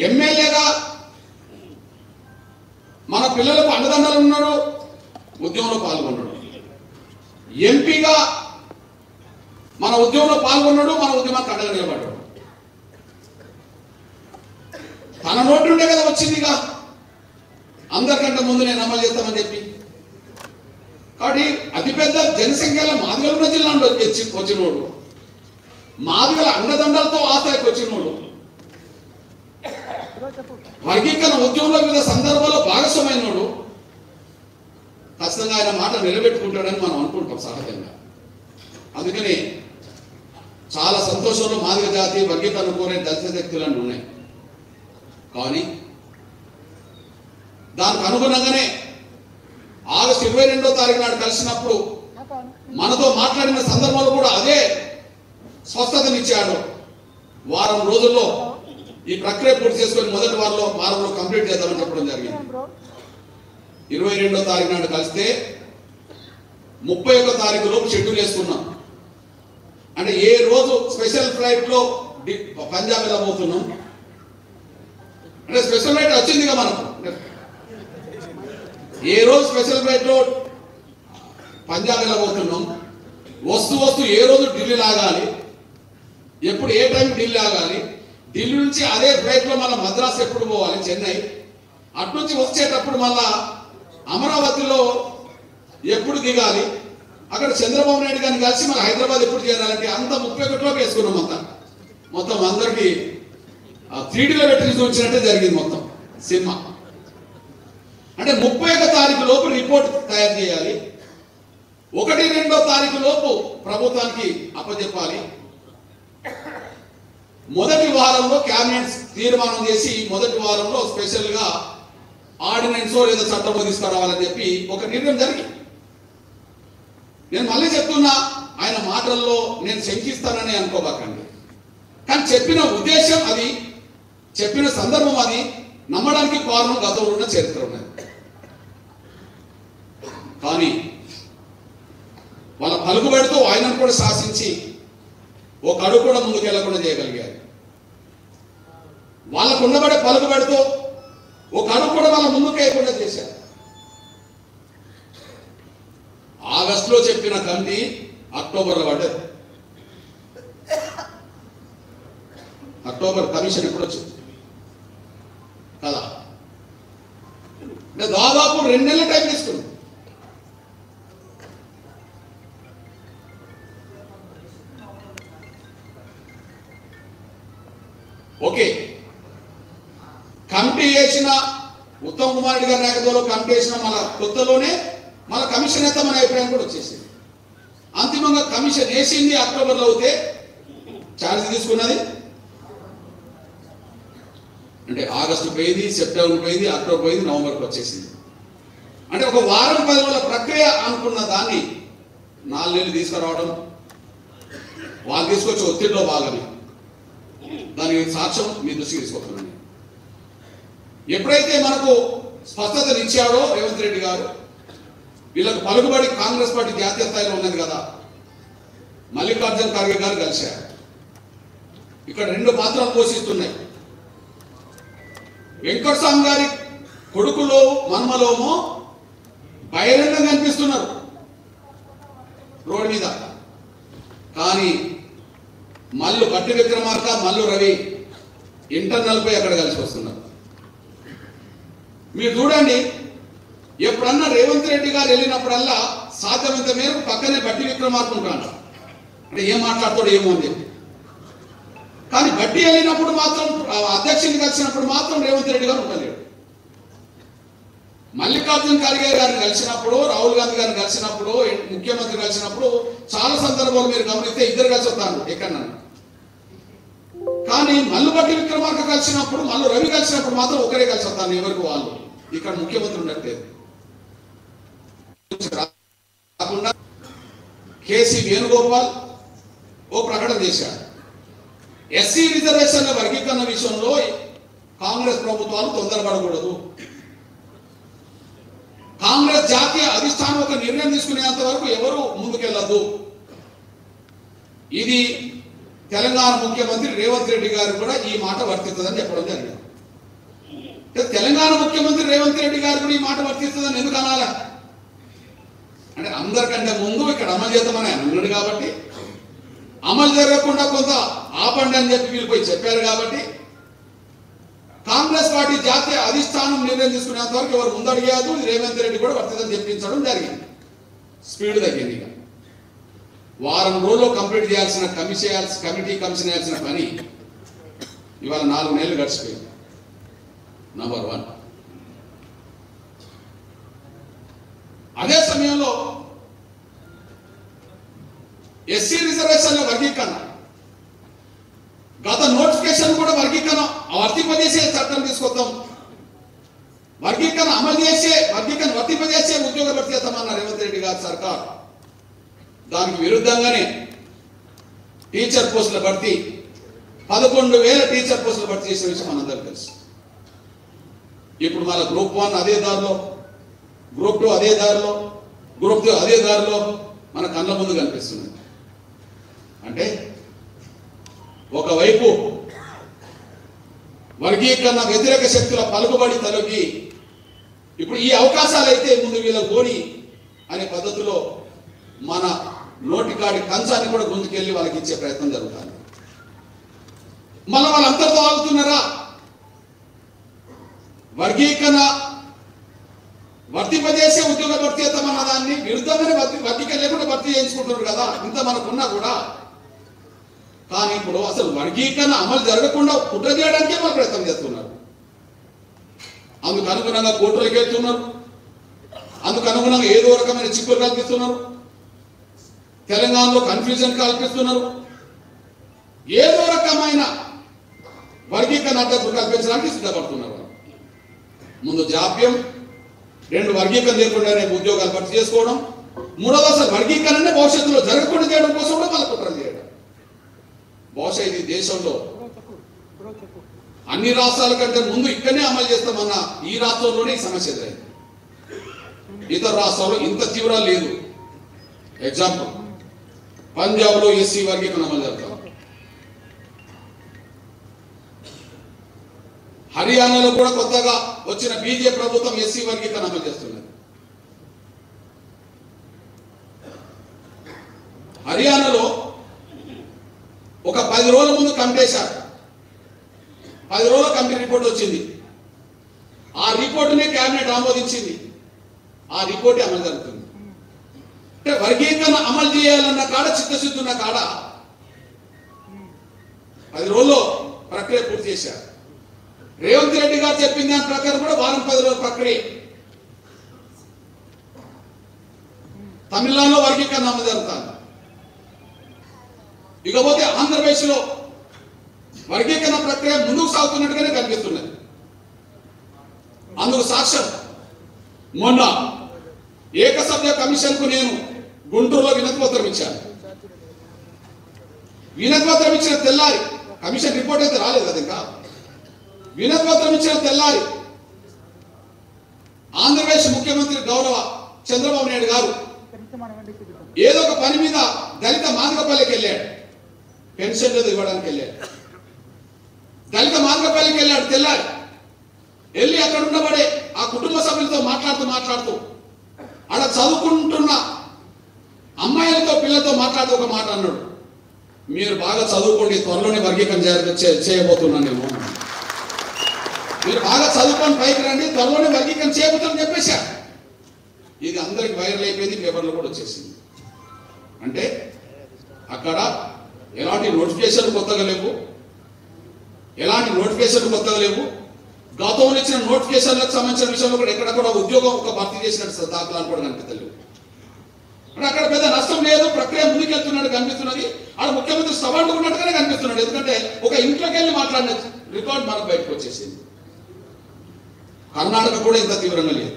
ఎమ్మెల్యేగా మన పిల్లలకు అండదండలు ఉన్నాడు, ఉద్యమంలో పాల్గొన్నాడు. ఎంపీగా మన ఉద్యమంలో పాల్గొన్నాడు, మన ఉద్యమానికి అండగా నిలబడ్డాడు. తన నోటి నుండే కదా వచ్చిందిగా అందరికంటే ముందు నేను అమలు చేస్తామని చెప్పి. కాబట్టి అతిపెద్ద జనసంఖ్యలో మాదిగలున్న జిల్లాలో వచ్చినోడు, మాదిగల అండదండలతో ఆ స్థాయికి వచ్చినోడు, వర్గీకరణ ఉద్యమంలో వివిధ సందర్భాల్లో భాగస్వామైనోడు, ఖచ్చితంగా ఆయన మాట నిలబెట్టుకుంటాడని మనం అనుకుంటాం సహజంగా. అందుకని చాలా సంతోషంలో మాదిగ జాతి వర్గీకరణ కోరే దళిత శక్తులన్నీ ఉన్నాయి. కానీ దానికి అనుగుణంగానే ఆగస్టు 22వ తారీఖు నాడు కలిసినప్పుడు మనతో మాట్లాడిన సందర్భంలో కూడా అదే స్పష్టతనిచ్చాడు. వారం రోజుల్లో ఈ ప్రక్రియ పూర్తి చేసుకొని మొదటి వారంలో కంప్లీట్ చేద్దామని చెప్పడం జరిగింది. 22వ తారీఖు నాడు కలిస్తే 31వ తారీఖు లోపు షెడ్యూల్ వేసుకున్నాం. అంటే ఏ రోజు స్పెషల్ ఫ్లైట్ లో పంజాబ్ వెళ్ళబోతున్నాం అంటే స్పెషల్ ఫ్లైట్ వచ్చిందిగా మనకు. ఏ రోజు స్పెషల్ ఫ్లైట్ లో పంజాబ్ వెళ్ళబోతున్నాం, వస్తూ ఏ రోజు ఢిల్లీ లాగాలి, ఎప్పుడు ఏ టైం ఢిల్లీ ఆగాలి, ఢిల్లీ నుంచి అదే ఫ్లైట్ లో మళ్ళీ మద్రాసు ఎప్పుడు పోవాలి, చెన్నై, అటు నుంచి వచ్చేటప్పుడు మళ్ళా అమరావతిలో ఎప్పుడు దిగాలి, అక్కడ చంద్రబాబు నాయుడు గారిని కలిసి మన హైదరాబాద్ ఎప్పుడు చేరాలంటే అంత 31లోకి వేసుకున్నాం. మొత్తం అందరికి 3Dలో పెట్టి చూపించినట్టే జరిగింది మొత్తం సినిమా. అంటే 31వ తారీఖు లోపు రిపోర్ట్ తయారు చేయాలి, 1, 2వ తారీఖు లోపు ప్రభుత్వానికి అప్పచెప్పాలి. మొదటి వారంలో క్యాబినెట్ తీర్మానం చేసి మొదటి వారంలో స్పెషల్గా ఆర్డినెన్సో లేదా చట్టమో తీసుకురావాలని చెప్పి ఒక నిర్ణయం జరిగింది. నేను మళ్ళీ చెప్తున్నా, ఆయన మాటల్లో నేను శంకిస్తానని అనుకోబాకండి. కానీ చెప్పిన ఉద్దేశం అది, చెప్పిన సందర్భం అది, నమ్మడానికి కారణం గతంలో ఉన్న చరిత్ర ఉన్నది. కానీ వాళ్ళ పలుకుబడితో ఆయనను కూడా శాసించి ఒక అడుగు కూడా ముందుకు వెళ్లకుండా చేయగలిగారు. వాళ్ళకు ఉండబడే పలుకుబడితో ఒక అడుగు కూడా వాళ్ళ ముందుకు వేయకుండా చేశారు. ఆగస్టులో చెప్పిన కమిటీ అక్టోబర్లో పడ్డది. అక్టోబర్ కమిషన్ ఎప్పుడు వచ్చింది కదా, దాదాపు 2 నెలల టైం తీసుకుంది. ఓకే, కమిటీ చేసిన ఉత్తమ్ కుమార్ రెడ్డి గారి నాయకత్వంలో కమిటీ చేసిన మన కొత్తలోనే మన కమిషన్ అయితే మన అభిప్రాయం కూడా వచ్చేసింది. అంతిమంగా కమిషన్ వేసింది అక్టోబర్లో అవుతే ఛార్జ్ తీసుకున్నది అంటే ఆగస్టు పోయింది, సెప్టెంబర్ పోయింది, అక్టోబర్ పోయింది, నవంబర్కి వచ్చేసింది. అంటే ఒక వారం 10 రోజుల ప్రక్రియ అనుకున్న దాన్ని 4 నెలలు తీసుకురావడం, వాళ్ళు తీసుకొచ్చి ఒత్తిడిలో భాగమే. దానికి సాక్ష్యం మీ దృష్టికి తీసుకొస్తున్నాను. ఎప్పుడైతే మనకు స్పష్టతనిచ్చాడో రేవంత్ రెడ్డి గారు, వీళ్ళకు పలుకుబడి కాంగ్రెస్ పార్టీ జాతీయ స్థాయిలో ఉన్నది కదా, మల్లికార్జున ఖర్గే గారు కలిశారు. ఇక్కడ 2 పాత్రలు పోషిస్తున్నాయి. వెంకటస్వామి గారి కొడుకులో మన్మలోమో బహిరంగంగా కనిపిస్తున్నారు రోడ్డు మీద. కానీ మల్లు భట్టి విక్రమార్క, మల్లు రవి ఇంటర్నల్ పై అక్కడ కలిసి వస్తున్నారు. మీరు చూడండి, ఎప్పుడన్నా రేవంత్ రెడ్డి గారు వెళ్ళినప్పుడల్లా సాధ్యమైనంత మేరకు పక్కనే భట్టి విక్రమార్క ఉంటాడు. అంటే ఏం మాట్లాడతాడు ఏమో అని చెప్పి. కానీ భట్టి వెళ్ళినప్పుడు మాత్రం, అధ్యక్షుని కలిసినప్పుడు మాత్రం రేవంత్ రెడ్డి గారు ఉండలేడు. మల్లికార్జున ఖర్గే గారిని కలిసినప్పుడు, రాహుల్ గాంధీ గారిని కలిసినప్పుడు, ముఖ్యమంత్రి కలిసినప్పుడు చాలా సందర్భాలు మీరు గమనిస్తే ఇద్దరు కలిసి వస్తాను ఎక్కడన్నా. కానీ మల్లు భట్టి విక్రమార్క కలిసినప్పుడు, మల్లు రవి కలిసినప్పుడు మాత్రం ఒకరే కలిసి వస్తాను, ఎవరికి వాళ్ళు. ఇక్కడ ముఖ్యమంత్రి ఉండట్లేదు. కాకుండా కేసీ వేణుగోపాల్ ఓ ప్రకటన చేశారు. ఎస్సీ రిజర్వేషన్ల వర్గీకరణ విషయంలో కాంగ్రెస్ ప్రభుత్వాలు తొందరపడకూడదు. కాంగ్రెస్ జాతీయ అధిష్టానం ఒక నిర్ణయం తీసుకునేంత వరకు ఎవరు ముందుకెళ్లదు. ఇది తెలంగాణ ముఖ్యమంత్రి రేవంత్ రెడ్డి గారు కూడా ఈ మాట వర్తిస్తుందని చెప్పడం జరిగింది. తెలంగాణ ముఖ్యమంత్రి రేవంత్ రెడ్డి గారు కూడా ఈ మాట వర్తిస్తుందని ఎందుకు అనాలా? అంటే అందరికంటే ముందు ఇక్కడ అమలు చేద్దామని ఆయన అన్నాడు కాబట్టి, అమలు జరగకుండా కొంత ఆపండి అని చెప్పి వీళ్ళు పోయి చెప్పారు కాబట్టి, కాంగ్రెస్ పార్టీ జాతీయ అధిష్టానం నిర్ణయం తీసుకునేంత వరకు ఎవరు ముందడిగాదు. రేవంత్ రెడ్డి కూడా వర్తిందని చెప్పించడం జరిగింది. స్పీడ్ తగ్గింది. ఇక వారం రోజుల్లో కంప్లీట్ చేయాల్సిన కమిటీ కమిషన్ చేయాల్సిన పని ఇవాళ 4 నెలలు గడిచిపోయింది. నంబర్ 1. అదే సమయంలో ఎస్సీ రిజర్వేషన్ల వర్గీకరణ, గత నోటిఫికేషన్ కూడా వర్గీకరణ వర్తింపజేసే చట్టం తీసుకొద్దాం, వర్గీకరణ అమలు చేసే, వర్గీకరణ వర్తింపజేసే ఉద్యోగ భర్తీ చేస్తామన్న రేవంత్ రెడ్డి గారి సర్కార్. దానికి విరుద్ధంగానే టీచర్ పోస్టుల భర్తీ, 11,000 టీచర్ పోస్టులు భర్తీ చేసిన విషయం మనందరికీ తెలుసు. ఇప్పుడు మన గ్రూప్ 1 అదే దారిలో, గ్రూప్ 2 అదే దారిలో, గ్రూప్ 2 అదే దారిలో మన కళ్ళ ముందు కనిపిస్తుంది. అంటే ఒకవైపు వర్గీకరణ వ్యతిరేక శక్తుల పలుకుబడి తలకి ఇప్పుడు ఈ అవకాశాలు అయితే ముందు వీళ్ళకి పోని అనే పద్ధతిలో మన నోటికాడి కంచాన్ని కూడా గుంజుకెళ్ళి వాళ్ళకి ఇచ్చే ప్రయత్నం జరుగుతుంది. మళ్ళీ వాళ్ళంతతో ఆగుతున్నారా? వర్గీకరణ వర్తింపజేసే ఉద్యోగ భర్తీ చేస్తామన్న దాన్ని విరుద్ధంగానే వర్గీకరణ లేకుండా భర్తీ చేయించుకుంటున్నారు కదా, ఇంత మనకున్నా కూడా. కానీ ఇప్పుడు అసలు వర్గీకరణ అమలు జరగకుండా కుట్ర చేయడానికే వాళ్ళు ప్రయత్నం చేస్తున్నారు. అందుకు అనుగుణంగా కోర్టులకు వెళ్తున్నారు, అందుకు అనుగుణంగా ఏదో రకమైన చిక్కులు కల్పిస్తున్నారు, తెలంగాణలో కన్ఫ్యూజన్ కల్పిస్తున్నారు, ఏదో రకమైన వర్గీకరణ అడ్డకు కల్పించడానికి సిద్ధపడుతున్నారు. ముందు జాప్యం, 2 వర్గీకరణ లేకుండా రేపు ఉద్యోగాలు భర్తీ చేసుకోవడం, 3వ అసలు వర్గీకరణ భవిష్యత్తులో జరగకుండా చేయడం కోసం కూడా మళ్ళీ కుట్రలు చేయడం. బహుశా ఇది దేశంలో అన్ని రాష్ట్రాల కంటే ముందు ఇక్కడనే అమలు చేస్తామన్న ఈ రాష్ట్రంలోనే ఈ సమస్య ఎదురైంది. ఇతర రాష్ట్రాల్లో ఇంత తీవ్రం లేదు. ఎగ్జాంపుల్, పంజాబ్లో ఎస్సీ వర్గీకరణ అమలు జరుగుతాం, హర్యానాలో కూడా కొత్తగా వచ్చిన బీజేపీ ప్రభుత్వం ఎస్సీ వర్గీకరణ అమలు చేస్తున్నది. హర్యానాలో ఒక 10 రోజుల ముందు కమిటీ వేశారు. 10 రోజుల కమిటీ రిపోర్ట్ వచ్చింది. ఆ రిపోర్టునే కేబినెట్ ఆమోదించింది. ఆ రిపోర్టే అమలు జరుగుతుంది. అంటే వర్గీకరణ అమలు చేయాలన్న కాడ, చిత్తశుద్ధి ఉన్న కాడ 10 రోజుల్లో ప్రక్రియ పూర్తి చేశారు. రేవంత్ రెడ్డి గారు చెప్పిన దాని ప్రకారం కూడా వారం 10 రోజుల ప్రక్రియ. తమిళనాడులో వర్గీకరణ అమలు జరుగుతుంది. ఇకపోతే ఆంధ్రప్రదేశ్లో వర్గీకరణ ప్రక్రియ ముందుకు సాగుతున్నట్టుగానే కనిపిస్తున్నది. అందుకు సాక్ష్యం మొన్న ఏకసభ్య కమిషన్ కు నేను గుంటూరులో వినతిపత్రం ఇచ్చాను. వినతిపత్రం ఇచ్చిన తెల్లారి, కమిషన్ రిపోర్ట్ అయితే రాలేదు కదా ఇంకా, వినతిపత్రం ఇచ్చిన తెల్లారి ఆంధ్రప్రదేశ్ ముఖ్యమంత్రి గౌరవ చంద్రబాబు నాయుడు గారు ఏదో ఒక పని మీద దళిత మాదిగపల్లికి వెళ్ళాడు. పెన్షన్ లేదు ఇవ్వడానికి వెళ్ళాడు. దళిత మాదిగపల్లికి వెళ్ళాడు తెల్లారి. వెళ్ళి అక్కడ ఉండబడే ఆ కుటుంబ సభ్యులతో మాట్లాడుతూ ఆడ చదువుకుంటున్న అమ్మాయిలతో, పిల్లలతో మాట్లాడుతూ ఒక మాట అన్నాడు, మీరు బాగా చదువుకోండి, త్వరలోనే వర్గీకరణ చేయబోతున్నాను నేను. మీరు బాగా చదువుకొని పైకి రండి, త్వరలోనే వర్గీకరణ చేయబోతుందని చెప్పేశారు. ఇది అందరికి వైరల్ అయిపోయింది, పేపర్లో కూడా వచ్చేసింది. అంటే అక్కడ ఎలాంటి నోటిఫికేషన్ కొత్తగా లేవు, గతంలో ఇచ్చిన నోటిఫికేషన్లకు సంబంధించిన విషయంలో కూడా ఎక్కడ కూడా ఉద్యోగం ఒక భర్తీ చేసినట్టు దాఖలాలు కూడా కనిపించలేవు. అంటే అక్కడ పెద్ద నష్టం లేదు, ప్రక్రియ ముందుకెళ్తున్నట్టు కనిపిస్తున్నది. ఆడ ముఖ్యమంత్రి సవాళ్ళు ఉన్నట్టుగానే కనిపిస్తున్నాడు. ఎందుకంటే ఒక ఇంట్లోకి వెళ్ళి మాట్లాడిన రికార్డ్ మనకు బయటకు వచ్చేసింది. కర్ణాటక కూడా ఇంత తీవ్రంగా లేదు.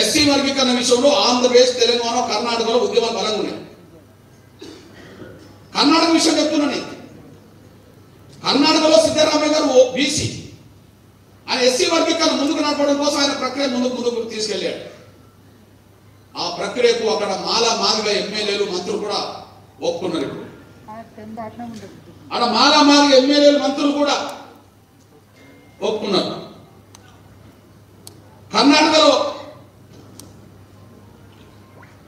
ఎస్సీ వర్గీకరణ విషయంలో ఆంధ్రప్రదేశ్, తెలంగాణ, కర్ణాటకలో ఉద్యమాలు బలంగా ఉన్నాయి. కర్ణాటక విషయం చెప్తున్నాను. కర్ణాటకలో సిద్ధరామయ్య గారు బీసీ, ఆయన ఎస్సీ వర్గీకరణ ముందుకు నడపడం కోసం ఆయన ప్రక్రియ ముందుకు తీసుకెళ్లాడు. ఆ ప్రక్రియకు అక్కడ మాదిగ ఎమ్మెల్యేలు, మంత్రులు కూడా ఒప్పుకున్నారు. ఇప్పుడు అక్కడ మాదిగ ఎమ్మెల్యేలు, మంత్రులు కూడా ఒప్పుకున్నారు. కర్ణాటకలో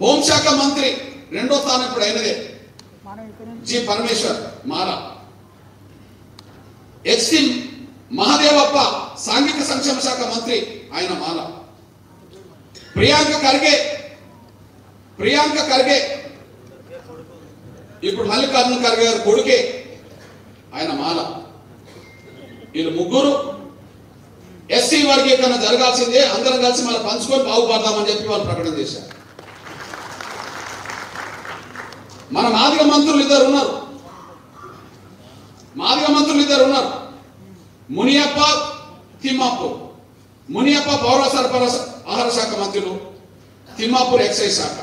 హోంశాఖ మంత్రి 2వ స్థానం ఇప్పుడు అయినదే జి పరమేశ్వర్ మాల. ఎస్టీ మహాదేవప్ప సాంఘిక సంక్షేమ శాఖ మంత్రి, ఆయన మాల. ప్రియాంక ఖర్గే ఇప్పుడు మల్లికార్జున ఖర్గే గారు కొడుకే, ఆయన మాల. వీళ్ళు ముగ్గురు ఎస్సీ వర్గీకరణ జరగాల్సిందే, అందరం కలిసి మనం పంచుకొని బాగుపడదామని చెప్పి వాళ్ళు ప్రకటన చేశారు. మన మాదిగ మంత్రులు ఇద్దరు ఉన్నారు, మునియప్ప, తిమ్మాపూర్. మునియప్ప పౌర సరఫరా ఆహార శాఖ మంత్రులు, తిమ్మాపూర్ ఎక్సైజ్ శాఖ.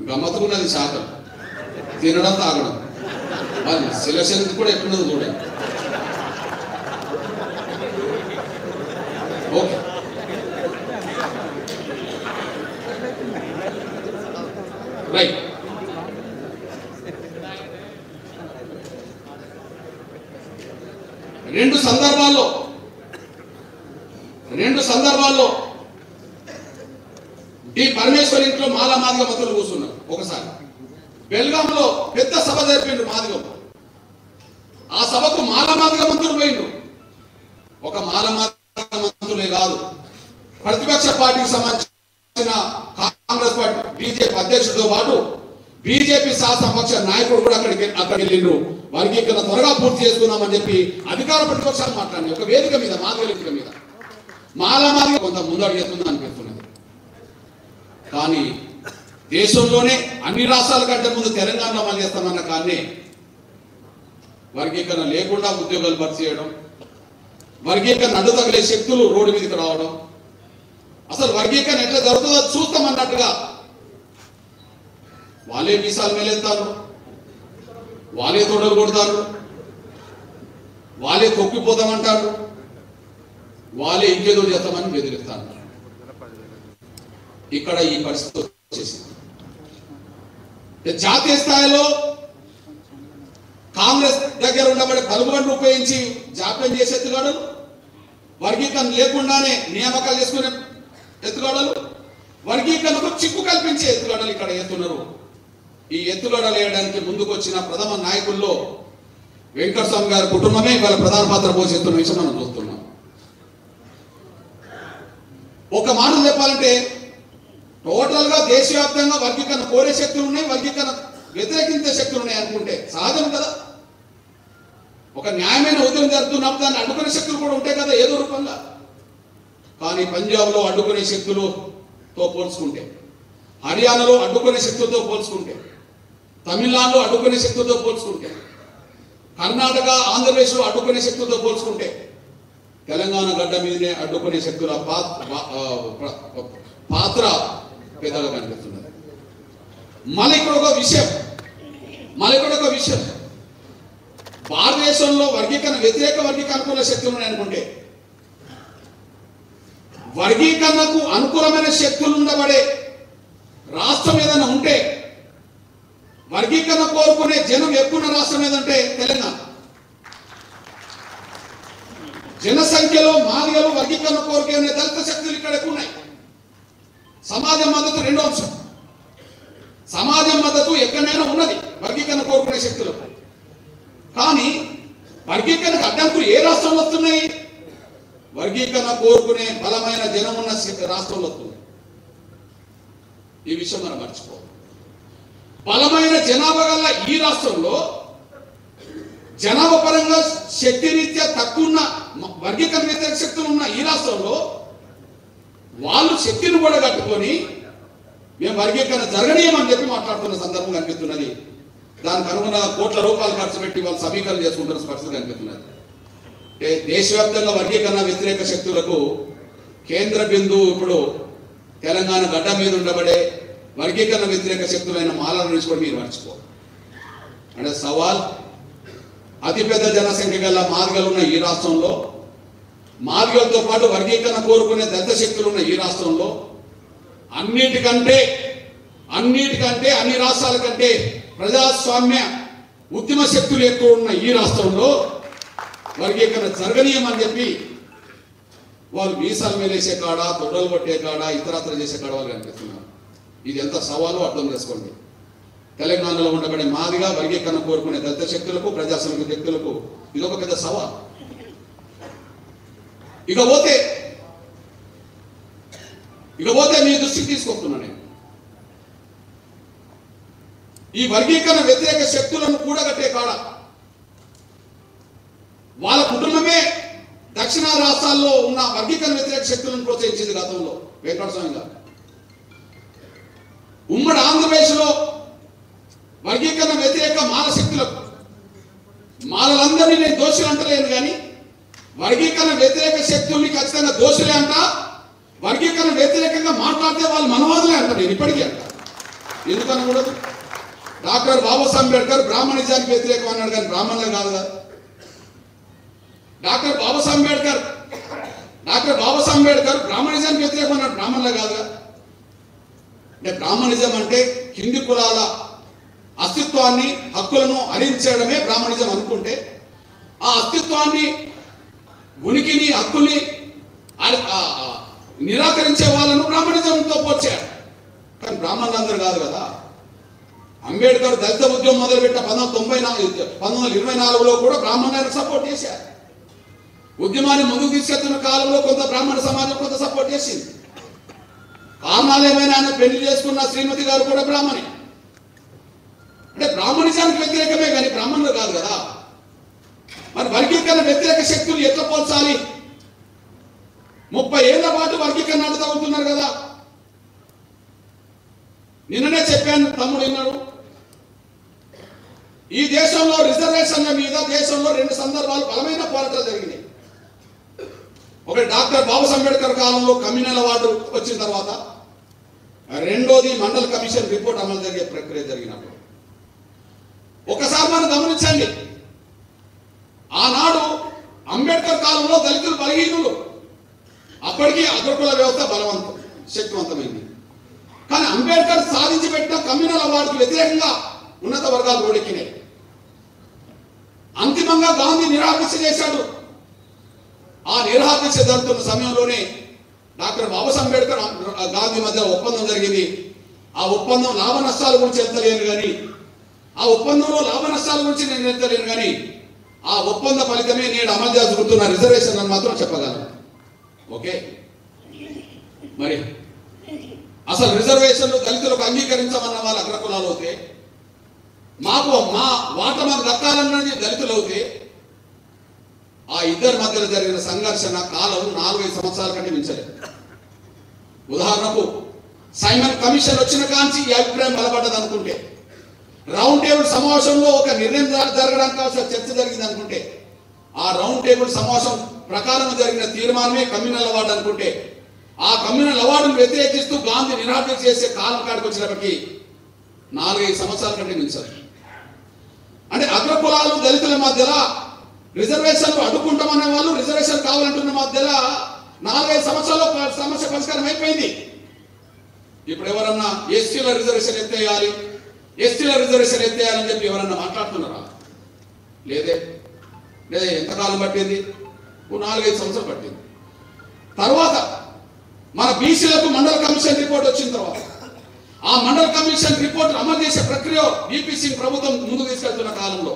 గమ్మత్తుకున్నది శాఖ, తినడం తాగడం. మరి సెలక్షన్ కూడా ఎట్లున్నది చూడండి. Okay, right. రెండు సందర్భాల్లో ఈ పరమేశ్వర్ ఇంట్లో మాదిగ మంత్రులు కూర్చున్నారు. ఒకసారి బెల్గాంలో పెద్ద సభ జరిపిండు మాదిగ. ఆ సభకు మాదిగ మంత్రులు పోయిండు. ఒక మాదిగ మంత్రులే కాదు, ప్రతిపక్ష పార్టీకి సంబంధించిన కాంగ్రెస్ పార్టీ బీజేపీ అధ్యక్షుడితో పాటు బీజేపీ శాసనపక్ష నాయకుడు కూడా అక్కడికి వెళ్ళిండ్రు. వర్గీకరణ త్వరగా పూర్తి చేసుకుందామని చెప్పి అధికార ప్రతిపక్షాలు మాట్లాడినాయి. ఒక వేదిక మీద, మాదిగ వేదిక మీద మాదిగ కొంత ముందడుగుతుందని అనిపిస్తున్నది. కానీ దేశంలోనే అన్ని రాష్ట్రాల కంటే ముందు తెలంగాణలో అమలు చేస్తామన్న కానీ వర్గీకరణ లేకుండా ఉద్యోగాలు భర్తీ చేయడం, వర్గీకరణ అడ్డు తగిలే శక్తులు రోడ్డు మీదకి రావడం, అసలు వర్గీకరణ ఎట్లా జరుగుతుందో చూస్తామన్నట్టుగా వాళ్ళే మీసాలు మేలేస్తారు, వాళ్ళే తోడలు కొడతారు, వాళ్ళే తొక్కిపోతామంటారు, వాళ్ళే ఇంకేదో చేస్తామని బెదిరిస్తారు. ఇక్కడ ఈ పరిస్థితి వచ్చేసింది. జాతీయ స్థాయిలో కాంగ్రెస్ దగ్గర ఉండబడే పలుకుబడిని ఉపయోగించి జాప్యం చేసే ఎత్తుగాడలు, వర్గీకరణ లేకుండానే నియామకాలు చేసుకునే ఎత్తుగాడలు, వర్గీకరణకు చిక్కు కల్పించే ఎత్తుగాడలు ఇక్కడ ఎత్తున్నారు. ఈ ఎత్తుగడలు వేయడానికి ముందుకు వచ్చిన ప్రథమ నాయకుల్లో వెంకటస్వామి గారి కుటుంబమే ఇవాళ ప్రధాన పాత్ర పోషిస్తున్న విషయం మనం చూస్తున్నాం. ఒక మాట చెప్పాలంటే టోటల్ గా దేశవ్యాప్తంగా వర్గీకరణ కోరే శక్తులు ఉన్నాయి, వర్గీకరణ వ్యతిరేకించే శక్తులు ఉన్నాయి అనుకుంటే సహజం కదా. ఒక న్యాయమైన ఉద్యమం జరుగుతున్నప్పుడు దాన్ని అడ్డుకునే శక్తులు కూడా ఉంటాయి కదా ఏదో రూపంగా. కానీ పంజాబ్లో అడ్డుకునే శక్తులతో పోల్చుకుంటే, హర్యానాలో అడ్డుకునే శక్తులతో పోల్చుకుంటే, తమిళనాడులో అడ్డుకునే శక్తులతో పోల్చుకుంటే, కర్ణాటక ఆంధ్రప్రదేశ్లో అడ్డుకునే శక్తులతో పోల్చుకుంటే, తెలంగాణ గడ్డ మీదనే అడ్డుకునే శక్తుల పాత్ర పెద్దగా కనిపిస్తున్నది. మళ్ళీ ఇక్కడ ఒక విషయం, భారతదేశంలో వర్గీకరణ వ్యతిరేక వర్గీకరణ అనుకూల శక్తులు ఉన్నాయనుకుంటే, వర్గీకరణకు అనుకూలమైన శక్తులు ఉండబడే రాష్ట్రం ఏదైనా ఉంటే, వర్గీకరణ కోరుకునే జనం ఎక్కువ రాష్ట్రం ఏదంటే తెలంగాణ. జనసంఖ్యలో మాదిగలు వర్గీకరణ కోరుకునే దళిత శక్తులు ఇక్కడ ఎక్కువ ఉన్నాయి. సమాజం మద్దతు రెండో అంశం. సమాజం మద్దతు ఎక్కడైనా ఉన్నది వర్గీకరణ కోరుకునే శక్తులు. కానీ వర్గీకరణకు అడ్డంకులు ఏ రాష్ట్రంలో వస్తున్నాయి? వర్గీకరణ కోరుకునే బలమైన జనం ఉన్న రాష్ట్రంలో వస్తుంది. ఈ విషయం మనం మర్చిపోవాలి. బలమైన జనాభా గల ఈ రాష్ట్రంలో జనాభా పరంగా శక్తి రీత్యా తక్కువ ఉన్న వర్గీకరణ వ్యతిరేక శక్తులు ఉన్న ఈ రాష్ట్రంలో వాళ్ళు శక్తిని కూడా కట్టుకొని మేము వర్గీకరణ జరగనీయమని చెప్పి మాట్లాడుతున్న సందర్భం కనిపిస్తున్నది. దానికి అనుగుణంగా కోట్ల రూపాయలు ఖర్చు పెట్టి వాళ్ళు సమీకరణ చేసుకుంటున్న పరిస్థితి కనిపిస్తున్నది. దేశవ్యాప్తంగా వర్గీకరణ వ్యతిరేక శక్తులకు కేంద్ర బిందువు ఇప్పుడు తెలంగాణ గడ్డ మీద ఉండబడే వర్గీకరణ వ్యతిరేక శక్తులైన మాలల నుంచి కూడా మీరు మర్చిపో. అంటే సవాల్, అతిపెద్ద జనసంఖ్య గల మాదిగలు ఉన్న ఈ రాష్ట్రంలో, మాదిగలతో పాటు వర్గీకరణ కోరుకునే దళిత శక్తులు ఉన్న ఈ రాష్ట్రంలో, అన్నిటికంటే అన్ని రాష్ట్రాల కంటే ప్రజాస్వామ్య ఉద్యమ శక్తులు ఎక్కువ ఉన్న ఈ రాష్ట్రంలో వర్గీకరణ జరగనీయమని చెప్పి వాళ్ళు మీసాలు మేలేసే కాడ, తొడలు కొట్టే కాడ, ఇతరత్ర చేసే కాడ వాళ్ళు కనిపిస్తున్నారు. ఇది ఎంత సవాలో అర్థం చేసుకోండి. తెలంగాణలో ఉండబడే మాదిగా వర్గీకరణ కోరుకునే దళిత శక్తులకు, ప్రజాస్వామిక శక్తులకు ఇది ఒక పెద్ద సవాల్. ఇకపోతే మీ దృష్టికి తీసుకొస్తున్నా నేను. ఈ వర్గీకరణ వ్యతిరేక శక్తులను కూడగట్టే కాడ వాళ్ళ కుటుంబమే దక్షిణ రాష్ట్రాల్లో ఉన్న వర్గీకరణ వ్యతిరేక శక్తులను ప్రోత్సహించింది గతంలో వెంకటస్వామి గారు. ఉమ్మడి ఆంధ్రప్రదేశ్లో వర్గీకరణ వ్యతిరేక మాల శక్తులకు, మాలలందరినీ నేను దోషులు అంటలేను కానీ వర్గీకరణ వ్యతిరేక శక్తుల్ని ఖచ్చితంగా దోషులే అంట. వర్గీకరణ వ్యతిరేకంగా మాట్లాడితే వాళ్ళు మనవాదులే అంటారు. నేను ఇప్పటికీ అంట. ఎందుకనకూడదు? డాక్టర్ బాబాసాహెబ్ అంబేద్కర్ బ్రాహ్మణిజానికి వ్యతిరేకం అన్నాడు కానీ బ్రాహ్మణులే కాదు కదా. డాక్టర్ బాబాసాహెబ్ అంబేద్కర్ బ్రాహ్మణిజానికి వ్యతిరేకం అన్నాడు, బ్రాహ్మణులే కాదుగా. అంటే బ్రాహ్మణిజం అంటే కింది కులాల అస్తిత్వాన్ని, హక్కులను హరించడమే బ్రాహ్మణిజం అనుకుంటే, ఆ అస్తిత్వాన్ని, ఉనికిని, హక్కుల్ని నిరాకరించే వాళ్ళను బ్రాహ్మణిజంతో పోల్చాడు. కానీ బ్రాహ్మణులందరూ కాదు కదా. అంబేద్కర్ దళిత ఉద్యమం మొదలుపెట్ట 1924లో కూడా బ్రాహ్మణులకు సపోర్ట్ చేశారు. ఉద్యమాన్ని ముందుకు తీసుకెళ్తున్న కాలంలో కొంత బ్రాహ్మణ సమాజం కొంత సపోర్ట్ చేసింది. కారణాలు ఏమైనా ఆయన పెళ్లి చేసుకున్న శ్రీమతి గారు కూడా బ్రాహ్మణి. అంటే బ్రాహ్మణిజానికి వ్యతిరేకమే కానీ బ్రాహ్మణులు కాదు కదా. మరి వర్గీకరణ వ్యతిరేక శక్తులు ఎట్లా పోల్చాలి? 30 ఏళ్ల పాటు వర్గీకరణ అడుగుతున్నారు కదా. నిన్ననే చెప్పాను, తమ్ముడు విన్నాడు. ఈ దేశంలో రిజర్వేషన్ల మీద దేశంలో 2 సందర్భాలు బలమైన పోరాటాలు జరిగినాయి. ఒకటి డాక్టర్ బాబాసాహెబ్ అంబేద్కర్ కాలంలో కమ్యూనల్ అవార్డు వచ్చిన తర్వాత, రెండోది మండల్ కమిషన్ రిపోర్ట్ అమలు జరిగే ప్రక్రియ జరిగినప్పుడు. ఒకసారి మనం గమనించండి, ఆనాడు అంబేద్కర్ కాలంలో దళితులు బలహీనులు, అప్పటికీ అగ్రకుల వ్యవస్థ శక్తివంతమైంది. కానీ అంబేద్కర్ సాధించి పెట్టిన కమ్యూనల్ అవార్డుకు వ్యతిరేకంగా ఉన్నత వర్గాలు ఓడెక్కినాయి. అంతిమంగా గాంధీ నిరాకరణ చేశాడు. ఆ నిరాకరణ జరుగుతున్న సమయంలోనే డాక్టర్ బాబాసాహెబ్ అంబేద్కర్ గాంధీ మధ్య ఒప్పందం జరిగింది. ఆ ఒప్పందం లాభ నష్టాల గురించి ఎంతలేను కానీ, ఆ ఒప్పందంలో లాభ నష్టాల గురించి నేను ఎంతలేను కానీ, ఆ ఒప్పంద ఫలితమే నేడు అమలు జరుగుతున్న రిజర్వేషన్ అని మాత్రం చెప్పగలను. ఓకే, మరి అసలు రిజర్వేషన్లు దళితులకు అంగీకరించమన్న వాళ్ళు అగ్రకులాలు అవుతే, మాకు మా వాట మాకు దక్కాలన్నది దళితులు అవుతే, ఆ ఇద్దరి మధ్యలో జరిగిన సంఘర్షణ కాలం 4-5 సంవత్సరాల కంటే మించలేదు. ఉదాహరణకు సైమన్ కమిషన్ వచ్చిన కాంచి ఈ అభిప్రాయం బలపడ్డది అనుకుంటే, రౌండ్ టేబుల్ సమావేశంలో ఒక నిర్ణయం జరగడానికి కావాల్సిన చర్చ జరిగింది అనుకుంటే, ఆ రౌండ్ టేబుల్ సమావేశం ప్రకారం జరిగిన తీర్మానమే కమ్యూనల్ అవార్డు అనుకుంటే, ఆ కమ్యూనల్ అవార్డును వ్యతిరేకిస్తూ గాంధీ నిరాకరణ చేసే కాలం కాడికి వచ్చినప్పటికీ 4-5 సంవత్సరాల కంటే మించదు. అంటే అగ్రకులాలు దళితుల మధ్యలో రిజర్వేషన్లు అడ్డుకుంటామనే వాళ్ళు రిజర్వేషన్ కావాలంటున్న మధ్యలో 4-5 సంవత్సరాల్లో సమస్య పరిష్కారం అయిపోయింది. ఇప్పుడు ఎవరన్నా ఎస్టీల రిజర్వేషన్ ఎత్తేయాలి, ఎస్టీల రిజర్వేషన్ ఎత్తేయాలని చెప్పి ఎవరన్నా మాట్లాడుతున్నారా? లేదే. ఎంతకాలం పట్టింది? 4-5 సంవత్సరాలు పట్టింది. తర్వాత మన బీసీలకు మండల కమిషన్ రిపోర్ట్ వచ్చిన తర్వాత, ఆ మండల కమిషన్ రిపోర్ట్ అమలు చేసే ప్రక్రియ బీపీ సింగ్ ప్రభుత్వం ముందుకు తీసుకెళ్తున్న కాలంలో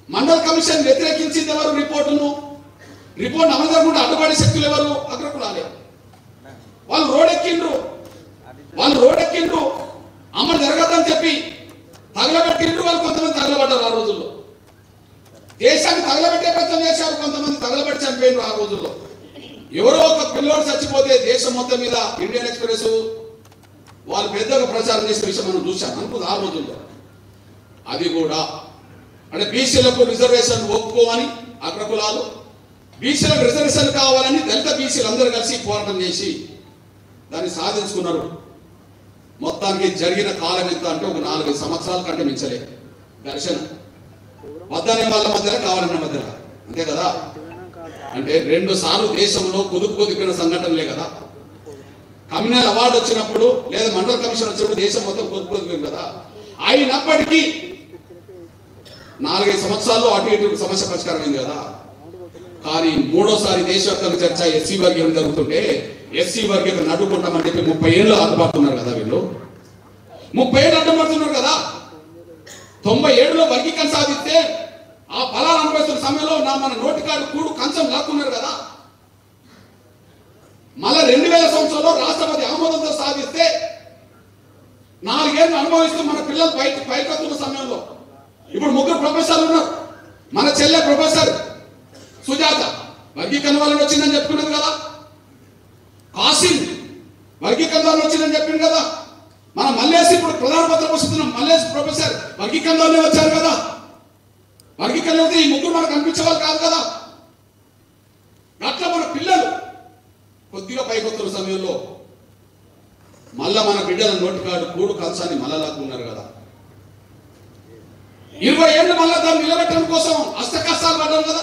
మండల కమిషన్ వ్యతిరేకించింది ఎవరు? రిపోర్ట్ అమలు జరగకుండా అడ్డుపడే శక్తులు ఎవరు? అగ్రకులాలే. వాళ్ళు రోడెక్కిండ్రు, అమలు జరగదని చెప్పి తగలబెట్టిండ్రు. వాళ్ళు కొంతమంది తగలబడ్డారు ఆ రోజుల్లో. దేశాన్ని తగలబెట్టే ప్రయత్నం చేశారు, కొంతమంది తగలబెట్టి చనిపోయినారు ఆ రోజుల్లో. ఎవరో ఒక పిల్లోడు చచ్చిపోతే దేశం మొత్తం మీద ఇండియన్ ఎక్స్ప్రెస్ వాళ్ళు పెద్దగా ప్రచారం చేసే విషయం మనం చూసాం అనుకుంది ఆ రోజుల్లో. అది కూడా అంటే బీసీలకు రిజర్వేషన్ ఒప్పుకోమని అగ్రకులాలు, బీసీలకు రిజర్వేషన్ కావాలని దళిత బీసీలు అందరూ కలిసి పోరాటం చేసి దాన్ని సాధించుకున్నారు. మొత్తానికి జరిగిన కాలం ఎంత అంటే ఒక 4-5 సంవత్సరాల కంటే మించలే ఘర్షణ. వద్దనే వాళ్ళ మధ్యలో కావాలన్న మధ్యలో, అంతే కదా. అంటే 2 సార్లు దేశంలో కుదిపిన సంఘటనలే కదా. కమ్యూనల్ అవార్డు వచ్చినప్పుడు లేదా మండల కమిషన్ వచ్చినప్పుడు దేశం మొత్తం కుదిపోయింది కదా. అయినప్పటికీ 4-5 సంవత్సరాల్లో అటు ఇటు సమస్య పరిష్కారం అయింది కదా. కానీ 3వసారి దేశవ్యాప్తంగా చర్చ ఎస్సీ వర్గీకరణ జరుగుతుంటే ఎస్సీ వర్గీకరణ అడ్డుకుంటామని చెప్పి 30 ఏళ్ళు అడ్డుపడుతున్నారు కదా వీళ్ళు. 30 ఏళ్ళు అడ్డుపడుతున్నారు కదా. 97లో వర్గీకరణ సాధిస్తే ఆ ఫలాలు అనుభవిస్తున్న సమయంలో మన నోటికాడు కూడు కంచం లాక్కున్నారు కదా. మళ్ళా 2000 సంవత్సరంలో రాష్ట్రపతి ఆమోదంతో సాధిస్తే 4 ఏళ్ళు అనుభవిస్తూ మన పిల్లలు పైకొస్తున్న సమయంలో ఇప్పుడు 3 ప్రొఫెసర్లు ఉన్నారు. మన చెల్లె ప్రొఫెసర్ సుజాత వర్గీకరణ వల్ల వచ్చిందని చెప్పుకున్నది కదా. కాసిం వర్గీకరణ వల్ల వచ్చిందని చెప్పింది కదా. మన మల్లేసి ఇప్పుడు ప్రధాన పత్ర పోషిస్తున్నాం, మల్లేసి ప్రొఫెసర్ వర్గీకరణ వల్లే వచ్చారు కదా. వర్గీకరణ అయితే ఈ 3 మనకు కనిపించే వాళ్ళు కాదు కదా. అట్లా మన పిల్లలు కొద్దిగా పైకొస్తున్న సమయంలో మళ్ళా మన బిడ్డల నోటికాడు కూడు కంచాన్ని మళ్ళా లాక్కున్నారు కదా. 20 ఏళ్ళు మళ్ళా దాన్ని నిలబెట్టడం కోసం అష్ట కష్టాలు పడ్డాం కదా.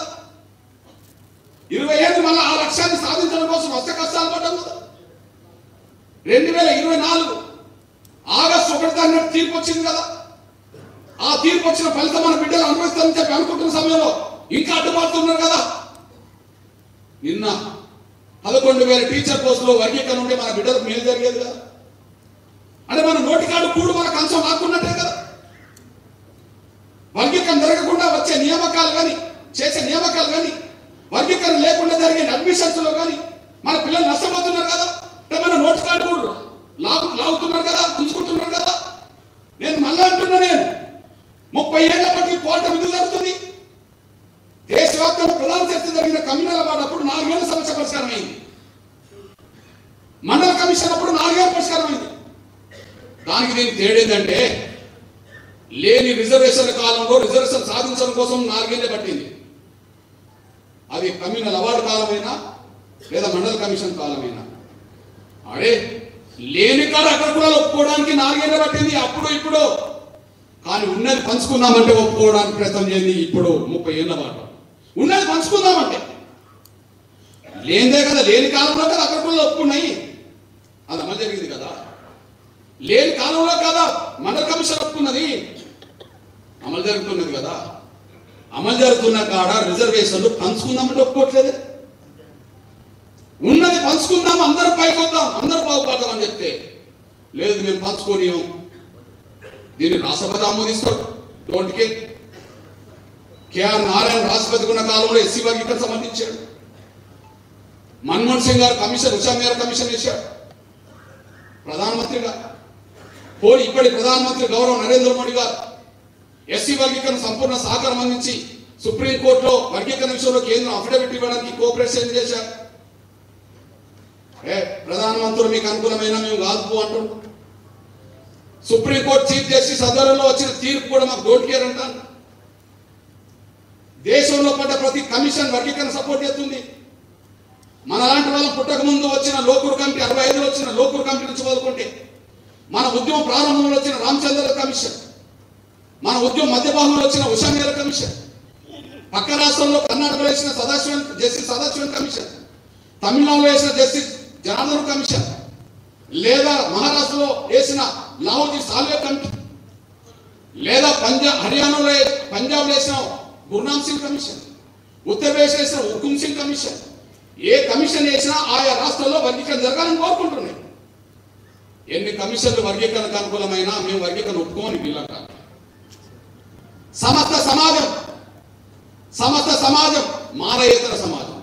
20 ఏళ్ళు మళ్ళా ఆ లక్ష్యాన్ని సాధించడం కోసం అష్ట కష్టాలు పడ్డాం కదా. 2024 ఆగస్టు 1వ తారీఖున తీర్పు వచ్చింది కదా. ఆ తీర్పు వచ్చిన ఫలితం మన బిడ్డలు అనుభవిస్తారని చెప్పి అనుకుంటున్న సమయంలో ఇంకా అడ్డుపడుతున్నారు కదా. నిన్న 11,000 టీచర్ పోస్టులో వర్గీకరణ ఉంటే మన బిడ్డలకు మేలు జరిగేది కదా. అంటే మన నోటికాడు కూడు మన కంచం లాక్కున్నట్టే కదా. వర్గీకరణ జరగకుండా వచ్చే నియామకాలు కానీ చేసే నియామకాలు కానీ వర్గీకరణ లేకుండా జరిగే అడ్మిషన్స్ లో కానీ మన పిల్లలు నష్టపోతున్నారు కదా. అంటే మన నోటికాడు కూడు లాగుతున్నారు కదా, ఉంచుకుంటున్నారు కదా. నేను మళ్ళా అంటున్నా, నేను 30 ఏళ్ల బట్టి పోరాటం ఎందుకు జరుగుతుంది? దేశవ్యాప్తంగా ప్రధాన చర్చ జరిగిన కమ్యూనల్ అవార్డు అప్పుడు 4 ఏళ్ళ సమస్య పరిష్కారం అయింది. మండల కమిషన్ అప్పుడు 4 ఏళ్ళ పరిష్కారం అయింది. దానికి దీనికి తేడేందంటే లేని రిజర్వేషన్ కాలంలో రిజర్వేషన్ సాధించడం కోసం 4 ఏళ్ళు పట్టింది. అది కమ్యూనల్ అవార్డు కాలమైనా లేదా మండల కమిషన్ కాలమైనా అడే లేని కాడ అక్కడ కూడా ఒప్పుకోవడానికి 4 ఏళ్ళు పట్టింది అప్పుడు ఇప్పుడు. కానీ ఉన్నది పంచుకుందామంటే ఒప్పుకోవడానికి ప్రయత్నం చేయండి ఇప్పుడు 30 ఏళ్ళ పాటు. ఉన్నది పంచుకుందామంటే లేనిదే కదా, లేని కాలంలో కదా అక్కడ కూడా ఒప్పుకున్నాయి, అది అమలు జరిగింది కదా. లేని కాలంలో కదా మండల కమిషన్ ఒప్పుకున్నది, అమలు జరుగుతున్నది కదా. అమలు జరుగుతున్న కాడ రిజర్వేషన్లు పంచుకుందామంటే ఒప్పుకోవట్లేదు. ఉన్నది పంచుకుందాం, అందరూ పైకి వద్దాం, అందరూ బాగుపడదాం అని చెప్తే లేదు మేము పంచుకోనియం. దీన్ని రాష్ట్రపతి ఆమోదిస్తాడు. Don't care. కేఆర్ నారాయణ రాష్ట్రపతి ఉన్న కాలంలో ఎస్సీ వర్గీకరణ సంబంధించాడు. మన్మోహన్ సింగ్ గారు కమిషన్, ఉషా మేర కమిషన్ వేశాడు ప్రధానమంత్రిగా. పోయి ఇప్పటి ప్రధానమంత్రి గౌరవ నరేంద్ర మోడీ గారు ఎస్సీ వర్గీకరణ సంపూర్ణ సహకారం అందించి సుప్రీంకోర్టులో వర్గీకరణ విషయంలో కేంద్రం అఫిడవిట్ ఇవ్వడానికి కోఆపరేషన్ చేశారు. ప్రధానమంత్రులు మీకు అనుకూలమైన మేము కాదు అంటున్నాం. సుప్రీంకోర్టు చీఫ్ జస్టిస్ ఆధ్వర్యంలో వచ్చిన తీర్పు కూడా మాకు డోంట్ కేర్ అంటాను. దేశంలో పడ్డ ప్రతి కమిషన్ వర్గీకరణ సపోర్ట్ చేస్తుంది. మన లాంటి వాళ్ళం పుట్టక ముందు వచ్చిన లోకూర్ కమిటీ, 65లో వచ్చిన లోకూర్ కమిటీ నుంచి చదువుకుంటే, మన ఉద్యమం ప్రారంభంలో వచ్చిన రామచంద్ర కమిషన్, మన ఉద్యమం మధ్య భాగంలో వచ్చిన ఉషా మేర కమిషన్, పక్క రాష్ట్రంలో కర్ణాటకలో వేసిన జస్టిస్ సదాశివన్ కమిషన్, తమిళనాడులో వేసిన జస్టిస్ జనార్దన్ కమిషన్, లేదా మహారాష్ట్రలో వేసిన లాహోజీ సాల్వే కమిటీ, లేదా హర్యానాలో పంజాబ్ వేసిన గుర్నామ్ సింగ్ కమిషన్, ఉత్తరప్రదేశ్ వేసిన హుకుమ్ సింగ్ కమిషన్, ఏ కమిషన్ వేసినా ఆయా రాష్ట్రాల్లో వర్గీకరణ జరగాలని కోరుకుంటున్నాయి. ఎన్ని కమిషన్లు వర్గీకరణకు అనుకూలమైనా మేము వర్గీకరణ ఒప్పుకోని వీళ్ళక. సమస్త సమాజం మాలయేతర సమాజం,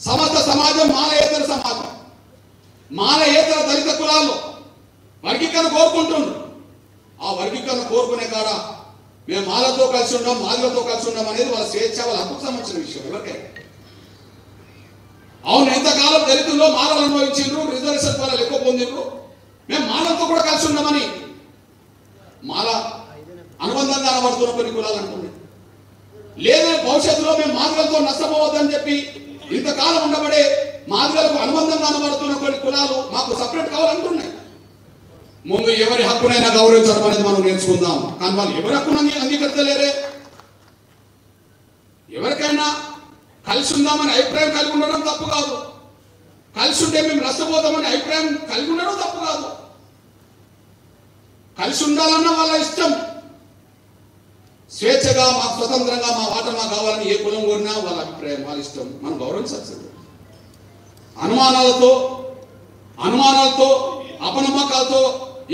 సమస్త సమాజం మాలయేతర సమాజం, మాలయేతర దళిత కులాల్లో వర్గీకరణ కోరుకుంటున్నారు. ఆ వర్గీకరణ కోరుకునే కాడ మేము మాలతో కలిసి ఉన్నాం, మాదిలతో కలిసి ఉన్నాం అనేది వాళ్ళ స్వేచ్ఛ, వాళ్ళ హక్కుకు సంబంధించిన విషయం. ఎవరికైనా అవును, ఎంతకాలం దళితుల్లో మాలలు అనుభవించారు, రిజర్వేషన్ వాళ్ళు ఎక్కువ పొందిండ్రు, మేము మాలతో కూడా కలిసి ఉన్నామని మాల అనుబంధంగా అనబడుతున్న కొన్ని కులాలు అంటున్నాయి. లేదా భవిష్యత్తులో మేము మాదిగలతో నష్టపోవద్దని చెప్పి ఇంతకాలం ఉండబడే మాదిగలకు అనుబంధంగా అనబడుతున్న కొన్ని కులాలు మాకు సపరేట్ కావాలంటున్నాయి. ముందు ఎవరి హక్కునైనా గౌరవించడం అనేది మనం నేర్చుకుందాం. కానీ వాళ్ళు ఎవరి హక్కునని అంగీకరించలేరే. ఎవరికైనా కలిసి ఉందామని అభిప్రాయం కలిగి ఉండడం తప్పు కాదు, కలిసి ఉంటే మేము నష్టపోతామని అభిప్రాయం కలిగి ఉండడం తప్పు కాదు. కలిసి ఉండాలన్న వాళ్ళ ఇష్టం, స్వేచ్ఛగా మాకు స్వతంత్రంగా మా వాట మాకు కావాలని ఏ కులం కోరినా వాళ్ళ అభిప్రాయం, వాళ్ళ ఇష్టం, మనం గౌరవించాల్సింది. అనుమానాలతో అపనమ్మకాలతో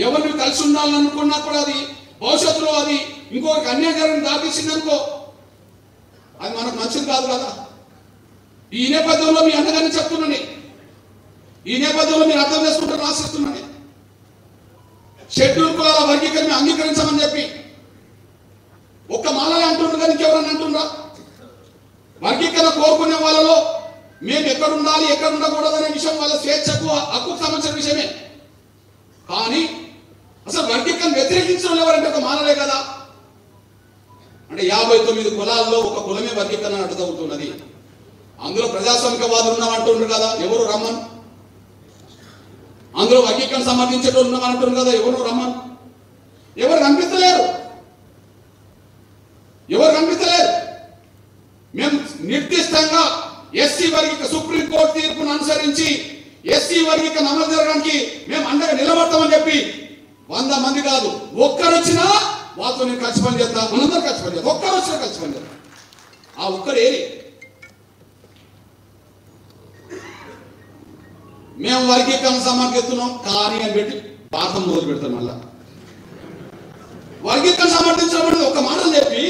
ఎవరిని కలిసి ఉండాలని అనుకున్నా కూడా అది భవిష్యత్తులో అది ఇంకొకరికి అన్యాయం జరగని దాటిసిందనుకో అది మనకు మంచిది కాదు కదా. ఈ నేపథ్యంలో మీ అన్నగారిని చెప్తున్నాను, ఈ నేపథ్యంలో మీరు అర్థం చేసుకుంటే రాసిస్తున్నాను. షెడ్యూల్ కులాల వర్గీకరణ అంగీకరించమని చెప్పి ఒక్క మాలలే అంటుండ్రు కానీ ఇంకెవరన్నా అంటుండ్రా? వర్గీకరణ కోరుకునే వాళ్ళలో మేము ఎక్కడ ఉండాలి ఎక్కడ ఉండకూడదు అనే విషయం వాళ్ళ స్వేచ్ఛకు హక్కుకు సంబంధించిన విషయమే. కానీ అసలు వర్గీకరణ వ్యతిరేకించడం ఎవరంటే ఒక మాలలే కదా. అంటే 59 కులాల్లో ఒక కులమే వర్గీకరణ అడ్డుతవుతున్నది. అందులో ప్రజాస్వామికవాదులు ఉన్నామంటుండ్రు కదా, ఎవరు రమ్మన్. అందులో వర్గీకరణ సమర్థించేటోళ్ళు ఉన్నామంటుండ్రు కదా, ఎవరు రమ్మన్. ఎవరు కనిపించలేరు. మేము నిర్దిష్టంగా ఎస్సీ వర్గీకరణ సుప్రీంకోర్టు తీర్పును అనుసరించి ఎస్సీ వర్గీకరణ అమలు జరగడానికి మేము అండగా నిలబడతామని చెప్పి 100 మంది కాదు, ఒక్కరొచ్చినా వాళ్ళతో నేను కలిసి పని చేస్తాను, మనందరూ కలిసి పని చేస్తాం. ఒక్కరు వచ్చినా కలిసి పని చేస్తాం. ఆ ఒక్కరు ఏరి మేము వర్గీకరణ సమర్థిస్తున్నాం కానీ అని పెట్టి పాఠం మొదలు పెడతాం. మళ్ళా వర్గీకరణ సమర్థించడం అనేది ఒక మాటలు చెప్పి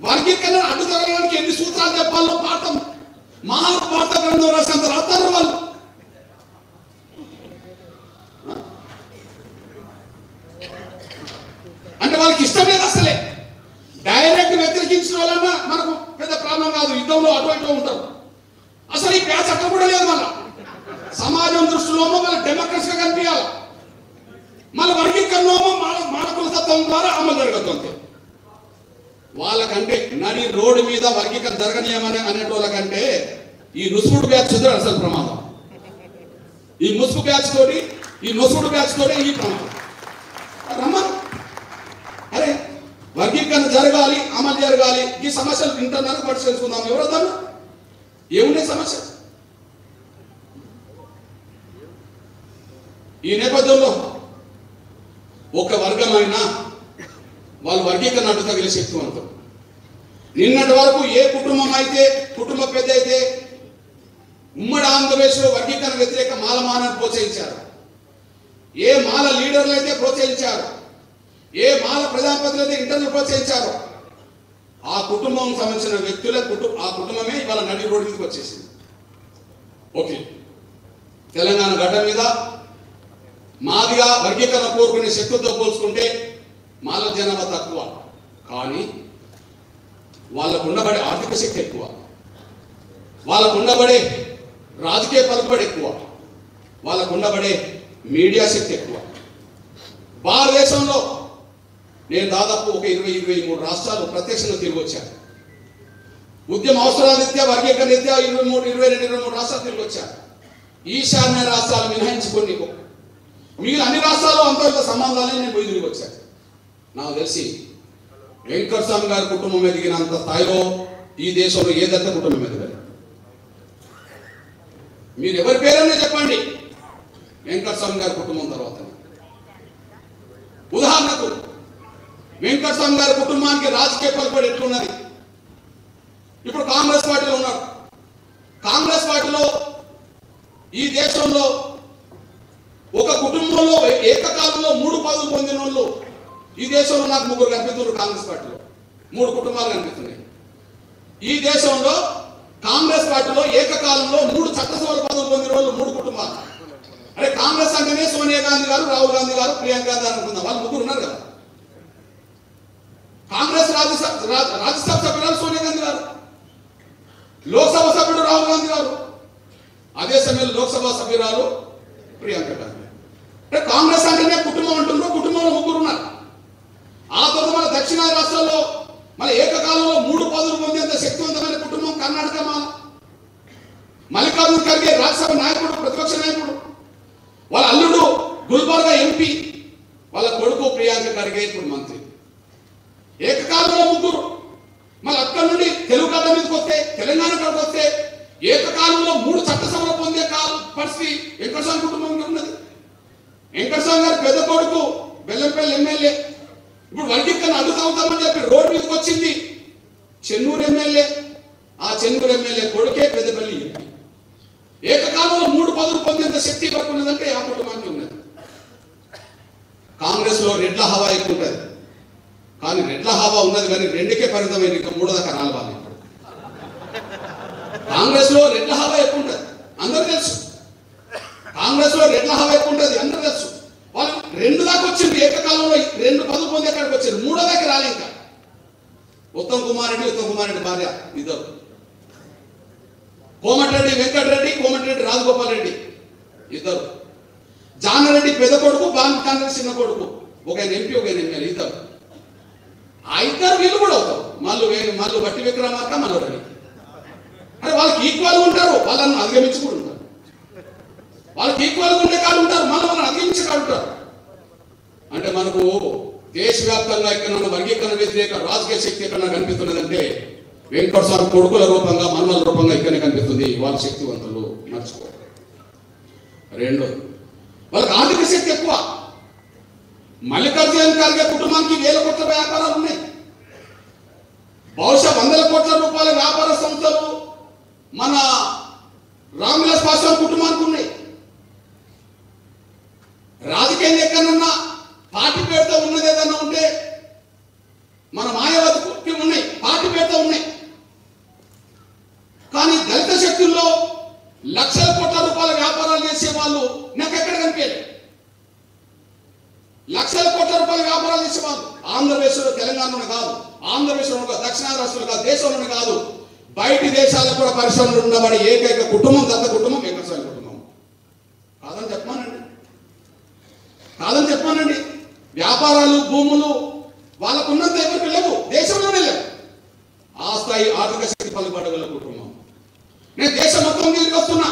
వర్గీకరణ అడ్డు జరగడానికి ఎన్ని సూత్రాలు చెప్పాలో పాఠం మహాభారత గ్రంథం రాసినంత రాస్తారు వాళ్ళు. అంటే వాళ్ళకి ఇష్టం లేదు అసలే. డైరెక్ట్ వ్యతిరేకించిన వాళ్ళన్నా మనకు పెద్ద ప్రాబ్లం కాదు, యుద్ధంలో అటు ఉంటారు. అసలు ఈ ప్యాచ్ అట్లా కూడా లేదు. మళ్ళా సమాజం దృష్టిలో వాళ్ళ డెమోక్రసీగా కనిపించాలి. మళ్ళీ వర్గీకరణమో మానకుల తత్వం ద్వారా అమలు జరగదు. వాళ్ళకంటే నడి రోడ్డు మీద వర్గీకరణ జరగనీయమని అనేటోళ్ళకంటే ఈ నుసుగుడు బ్యాచ్ అసలు ప్రమాదం. ఈ ముసుగు బ్యాచ్ తోటి ఈ నొసుగుడు బ్యాచ్ తోటి ఈ ప్రమాదం. రమ్మా అరే వర్గీకరణ జరగాలి, అమలు జరగాలి, ఈ సమస్యలు ఇంటర్నల్ పరిశీలించుకుందాం. ఎవరొద్దాను ఏముండే సమస్య? ఈ నేపథ్యంలో ఒక వర్గమైనా వాళ్ళు వర్గీకరణ అడ్డు తగిలే శక్తివంతం. నిన్నటి వరకు ఏ కుటుంబం అయితే కుటుంబ పెద్ద అయితే ఉమ్మడి ఆంధ్రప్రదేశ్లో వర్గీకరణ వ్యతిరేక మాలమానాన్ని ప్రోత్సహించారు, ఏ మాల లీడర్లు అయితే ప్రోత్సహించారు, ఏ మాల ప్రజాప్రతినిధులు అయితే ఇంటర్నల్ ప్రోత్సహించారు, ఆ కుటుంబం సంబంధించిన వ్యక్తుల ఆ కుటుంబమే ఇవాళ నడి రోడ్డు మీదకి వచ్చేసింది. ఓకే, తెలంగాణ గడ్డ మీద మాదిగా వర్గీకరణ కోరుకునే శక్తులతో పోల్చుకుంటే మాల జనాభా తక్కువ, కానీ వాళ్ళకు ఉండబడే ఆర్థిక శక్తి ఎక్కువ, వాళ్ళకు ఉండబడే రాజకీయ పలుకుబడి ఎక్కువ, వాళ్ళకు ఉండబడే మీడియా శక్తి ఎక్కువ. భారతదేశంలో నేను దాదాపు ఒక 20-23 రాష్ట్రాలు ప్రత్యక్షంగా తిరిగి వచ్చాను. ఉద్యమ అవసరాల రీత్యా వర్గీకరణ రీత్యా 22-23 రాష్ట్రాలు తిరిగి వచ్చాను. ఈశాన్య రాష్ట్రాలు మినహాయించుకొని మిగిలిన అన్ని రాష్ట్రాలు అంత సంబంధాలని నేను పోయి తిరిగి వచ్చాను. నాకు తెలిసి వెంకటస్వామి గారి కుటుంబం ఎదిగినంత స్థాయిలో ఈ దేశంలో ఏ దత్త కుటుంబం ఎదగదు. మీరు ఎవరి పేరైనా చెప్పండి వెంకటస్వామి గారి కుటుంబం తర్వాత. ఉదాహరణకు వెంకటస్వామి గారి కుటుంబానికి రాజకీయ పలుకుబడి ఎట్లున్నది? ఇప్పుడు కాంగ్రెస్ పార్టీలో ఉన్నారు. కాంగ్రెస్ పార్టీలో ఈ దేశంలో ఒక కుటుంబంలో ఏకకాలంలో 3 పదవులు పొందిన వాళ్ళు ఈ దేశంలో నాకు 3 కనిపిస్తున్నారు. కాంగ్రెస్ పార్టీలో 3 కుటుంబాలు కనిపిస్తున్నాయి. ఈ దేశంలో కాంగ్రెస్ పార్టీలో ఏకకాలంలో 3 చట్టసభల పదవులు పొందిన వాళ్ళు 3 కుటుంబాలు. అరే కాంగ్రెస్ అంటేనే సోనియా గాంధీ గారు, రాహుల్ గాంధీ గారు, ప్రియాంక గాంధీ గారు అనుకుందాం, వాళ్ళు 3 ఉన్నారు కదా. కాంగ్రెస్ రాజ్యసభ సభ్యురాలు సోనియా గాంధీ గారు, లోక్సభ సభ్యుడు రాహుల్ గాంధీ గారు, అదే సమయంలో లోక్సభ సభ్యురాలు ప్రియాంక గాంధీ. అంటే కాంగ్రెస్ అంటేనే కుటుంబం అంటున్నారు, కుటుంబంలో 3 ఉన్నారు. ఆ తర్వాత మన దక్షిణాది రాష్ట్రాల్లో మన ఏకకాలంలో 3 పదవులు పొందేంత శక్తివంతమైన కుటుంబం కర్ణాటక మాల. మల్లికార్జున ఖర్గే రాజ్యసభ నాయకుడు, ప్రతిపక్ష నాయకుడు, వాళ్ళ అల్లుడు గుల్బర్గా ఎంపీ, వాళ్ళ కొడుకు ప్రియాంక ఖర్గే ఇప్పుడు మంత్రి. ఏకకాలంలో 3. మళ్ళీ అక్కడి నుండి తెలుగు గడ్డ మీదకి వస్తే, తెలంగాణ గడ్డకు వస్తే ఏకకాలంలో 3 చట్టసభలు పొందే పరిస్థితి వెంకటస్వామి కుటుంబంలో ఉన్నది. వెంకటస్వామి గారి పెద్ద కొడుకు బెల్లంపల్లి ఎమ్మెల్యే, ఇప్పుడు వర్గీకరణ అడ్డుతామని చెప్పి రోడ్డు మీదకి వచ్చింది చెన్నూరు ఎమ్మెల్యే. ఆ చెన్నూరు ఎమ్మెల్యే కొడుకే పెద్దపల్లి ఎంపీ. ఏకకాలంలో 3 పదవులు పొందేంత శక్తి వరకు ఉన్నదంటే ఆ కుటుంబానికి ఉన్నది. కాంగ్రెస్ లో రెడ్ల హవా ఎక్కువ ఉంటుంది, కానీ రెడ్ల హవా ఉన్నది కానీ 2కే పరిమితమైన, ఇంకా 3 దాకా రావాలి. కాంగ్రెస్ లో రెడ్ల హవా ఎక్కువ ఉంటుంది, అందరూ తెలుసు. కాంగ్రెస్ లో రెడ్ల హవా ఎక్కువ ఉంటుంది, అందరూ తెలుసు. వాళ్ళు 2 దాకా వచ్చింది, ఏకకాలంలో 2 పదవులు పొందే కాడికి వచ్చారు, 3 దాకా రాలే. ఇంకా ఉత్తమ్ కుమార్ రెడ్డి భార్య ఇద్దరు, కోమటిరెడ్డి వెంకటరెడ్డి, కోమటిరెడ్డి రాజగోపాల్ రెడ్డి ఇద్దరు, జానారెడ్డి పెద్ద కొడుకు, బాలకాంగ్రెస్ చిన్న కొడుకు, ఒక ఎంపీ ఒక ఎమ్మెల్యే ఇద్దరు. ఆ ఇద్దరు వీళ్ళు కూడా అవుతారు. మళ్ళీ బట్టి విక్రమార్క మనోరెడ్డి. అంటే వాళ్ళకి ఈక్వల్ ఉంటారు, వాళ్ళని అధిగమించి కూడా ఉంటారు. వాళ్ళకి ఈక్వల్గా ఉండే కాదు ఉంటారు, మళ్ళీ వాళ్ళని అధిగమించే కాదు ఉంటారు. అంటే మనకు దేశవ్యాప్తంగా ఇక్కడ వర్గీకరణ వ్యతిరేక రాజకీయ శక్తి ఎక్కడ కనిపిస్తున్నదంటే వెంకటస్వామి కొడుకుల రూపంగా, మనమల రూపంగా ఇక్కడనే కనిపిస్తుంది. వాళ్ళ శక్తివంతులు మర్చిపో. 2, వాళ్ళకి ఆర్థిక శక్తి ఎక్కువ. మల్లికార్జున ఖర్గే కుటుంబానికి 1000 కోట్ల వ్యాపారాలు ఉన్నాయి. బహుశా 100 కోట్ల రూపాయల వ్యాపార సంస్థలు మన రామ్విలాస్ పాస్వాన్ కుటుంబానికి ఉన్నాయి. రాజకీయంగా ఎక్కడన్నా పార్టీ పేరుతో ఉన్నది ఏదన్నా ఉంటే మన మాయావతికి ఉన్నాయి, పార్టీ పేరుతో ఉన్నాయి. కానీ దళిత శక్తుల్లో లక్షల కోట్ల రూపాయల వ్యాపారాలు చేసే వాళ్ళు నాకు ఎక్కడ కనిపించారు. లక్షల కోట్ల రూపాయల వ్యాపారాలు చేసేవాళ్ళు ఆంధ్రప్రదేశ్లో, తెలంగాణలో కాదు, ఆంధ్రప్రదేశ్లో కాదు, దక్షిణాది రాష్ట్రంలో కాదు, దేశంలోనే కాదు, బయటి దేశాల్లో కూడా పరిశ్రమలు ఉండబడి ఏకైక కుటుంబం దత్త కుటుంబం వెంకటస్వామి కుటుంబం కాదని చెప్పమానండి. కాదని చెప్పానండి. వ్యాపారాలు, భూములు వాళ్ళకున్నంత ఎవరికి లేవు, దేశంలోనే లేవు. ఆ స్థాయి ఆర్థిక శక్తి పలుకుబడగల కుటుంబం. నేను దేశం మొత్తం తిరిగి వస్తున్నా,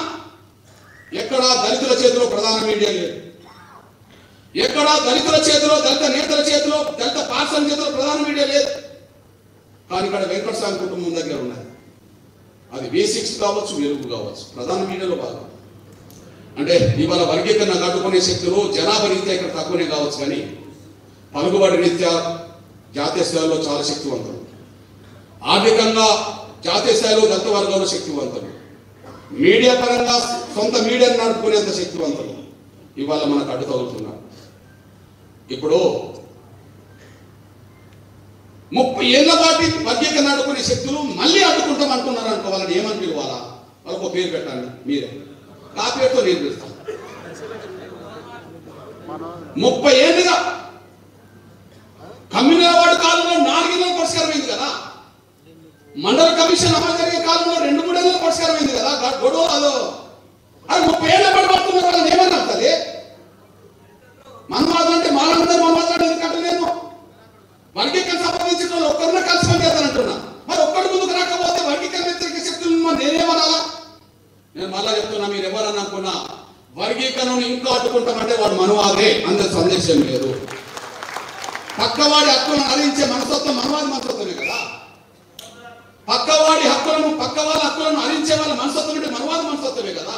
ఎక్కడా దళితుల చేతిలో ప్రధాన మీడియా లేదు, ఎక్కడా దళితుల చేతిలో, దళిత నేతల చేతిలో, దళిత పార్సల చేతిలో ప్రధాన మీడియా లేదు. కానీ ఇక్కడ వెంకటస్వామి కుటుంబం దగ్గర ఉన్నది. అది V6 కావచ్చు, వెలుగు కావచ్చు, ప్రధాన మీడియాలో భాగం. అంటే ఇవాళ వర్గీకరణ కట్టుకునే శక్తులు జనాభా రీత్యా ఇక్కడ తక్కువనే కావచ్చు, కానీ పలుకుబడి రీత్యా జాతీయ స్థాయిలో చాలా శక్తివంతులు, ఆర్థికంగా జాతీయ స్థాయిలో దళిత వర్గంలో శక్తివంతులు, మీడియా పరంగా సొంత మీడియాను నడుపుకునేంత శక్తివంతులు ఇవాళ మనకు అడ్డు తగులుతున్నారు. ఇప్పుడు 30 ఏళ్ల పాటు వర్గీకరణ నడుపుకునే శక్తులు మళ్ళీ అడ్డుకుంటాం అంటున్నారు అనుకో, వాళ్ళని ఏమని పిలవాలా? వాళ్ళకు ఒక పేరు పెట్టండి, మీరే ఆ పేరుతో నేను పిలుస్తాను. 30 ఏళ్ళుగా కమ్యూనివాడు కాలంలో 4 ఏళ్ళ పరిష్కారమైంది కదా, మండల కమిషన్ అమలు జరిగే కాలంలో 2-3 ఏళ్ళ పరిష్కారమైంది కదా. గొడవ అదో అది 30 ఏళ్ళ పడి పడుతున్నారు. వాళ్ళని ఏమని అర్థాలి? మన్వాదులు అంటే మాలందరూ మన్వాదులు ఎందుకంటే నేను వర్గీకరణ సంబంధించిన వాళ్ళు ఒక్కరినే కలిసి పనిచేస్తానంటున్నా. మరి ఒక్కడి ముందుకు రాకపోతే వర్గీకరణ వ్యతిరేక శక్తులను నేనేమనాలా? నేను మళ్ళా చెప్తున్నా, మీరు ఎవరన్నా అనుకున్నా వర్గీకరణను ఇంకా అడ్డుకుంటామంటే వాడు మనువాదే, అందరి సందేశం లేదు. పక్కవాడి హక్కులను హరించే మనస్తత్వం మనువాది మనస్తత్వమే కదా. పక్కవాడి హక్కులను, పక్క వాళ్ళ హక్కులను హరించే వాళ్ళ మనస్తత్వం అంటే మనువాది మనస్తత్వమే కదా.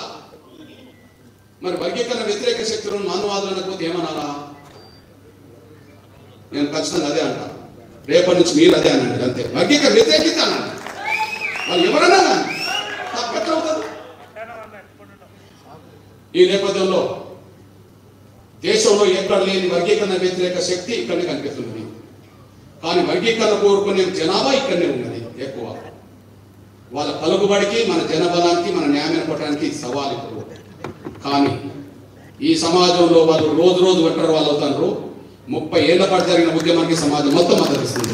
మరి వర్గీకరణ వ్యతిరేక శక్తులను మనువాదులు అనకపోతే ఏమనాలా? నేను ఖచ్చితంగా అదే అంటాను. రేపటి నుంచి మీరు అదే అనండి, అంతే. వర్గీకరణ వ్యతిరేకిత అనండి, వాళ్ళు ఎవరన్నా కానీ తప్పట్లవుతుంది. ఈ నేపథ్యంలో దేశంలో ఎక్కడ లేని వర్గీకరణ వ్యతిరేక శక్తి ఇక్కడనే కనిపిస్తున్నది. కానీ వర్గీకరణ కోరుకునే జనాభా ఇక్కడనే ఉన్నది ఎక్కువ. వాళ్ళ పలుకుబడికి, మన జనబలానికి, మన న్యాయం పట్టడానికి సవాల్ ఇప్పుడు. కానీ ఈ సమాజంలో వాళ్ళు రోజు రోజు ఒంటరి వాళ్ళు అవుతారు. 30 ఏళ్ల పాటు జరిగిన ఉద్యమానికి సమాజం మొత్తం మద్దతు ఇస్తుంది.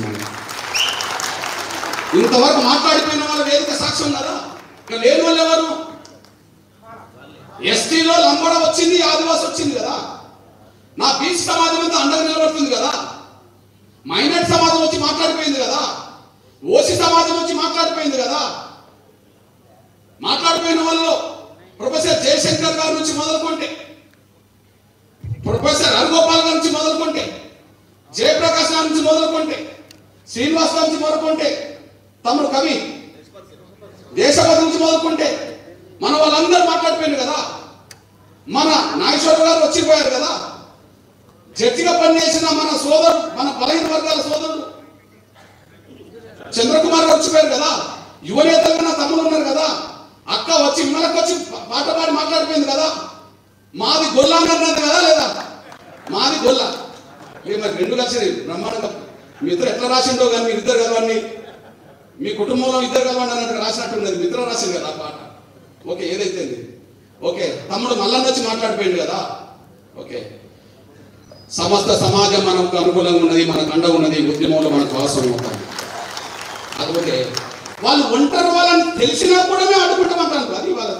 ఇంతవరకు మాట్లాడిపోయిన వాళ్ళ వేదిక సాక్ష్యం కదా. ఇక లేని వాళ్ళు ఎవరు? ఎస్టీలో లంబడ వచ్చింది, ఆదివాసి వచ్చింది కదా. నా బీసీ సమాజం అంతా అండగా నిలబడుతుంది కదా. మైనార్టీ సమాజం వచ్చి మాట్లాడిపోయింది కదా. ఓసీ సమాజం వచ్చి మాట్లాడిపోయింది కదా. మాట్లాడిపోయిన వాళ్ళు ప్రొఫెసర్ జయశంకర్ గారి నుంచి మొదలుకుంటే, ప్రొఫెసర్ హరిగోపాల్ గారి నుంచి మొదలుకుంటే, జయప్రకాష్ గారి నుంచి మొదలుకుంటే, శ్రీనివాస్ గారి నుంచి మొదలుకుంటే, తమ్ముడు కవి దేశపతి నుంచి మొదలుకుంటే మన వాళ్ళందరూ మాట్లాడిపోయింది కదా. మన నాగేశ్వర గారు వచ్చిపోయారు కదా. జడ్జిగా పనిచేసిన మన సోదరు, మన బలహీన వర్గాల సోదరుడు చంద్రకుమార్ గారు వచ్చిపోయారు కదా. యువనేతలుగా నా తమ్ముడు ఉన్నారు కదా. అక్క వచ్చి మనకు వచ్చి పాట పాడి మాట్లాడిపోయింది కదా. మాది గొల్ల అన్నది కదా, లేదా? మాది గొల్ల. మరి 2 కలిసి బ్రహ్మాండంగా మీ ఇద్దరు ఎట్లా రాసిండో కానీ మీరు ఇద్దరు కలవండి, మీ కుటుంబంలో ఇద్దరు కలవండి అన్నట్టు రాసినట్టున్నది. మీ ఇద్దరు రాసింది కదా ఆ పాట. ఓకే, ఏదైతే ఓకే. తమ్ముడు మల్లన్న వచ్చి మాట్లాడిపోయింది కదా. ఓకే, సమస్త సమాజం మనకు అనుకూలంగా ఉన్నది, మనకు అండగా ఉన్నది. ఉద్యమంలో మనకు అవసరం అవుతాం. అదొకే. వాళ్ళు ఒంటరి వాళ్ళని తెలిసినా కూడా అడ్డుకుంటామంటారు. అది వాళ్ళు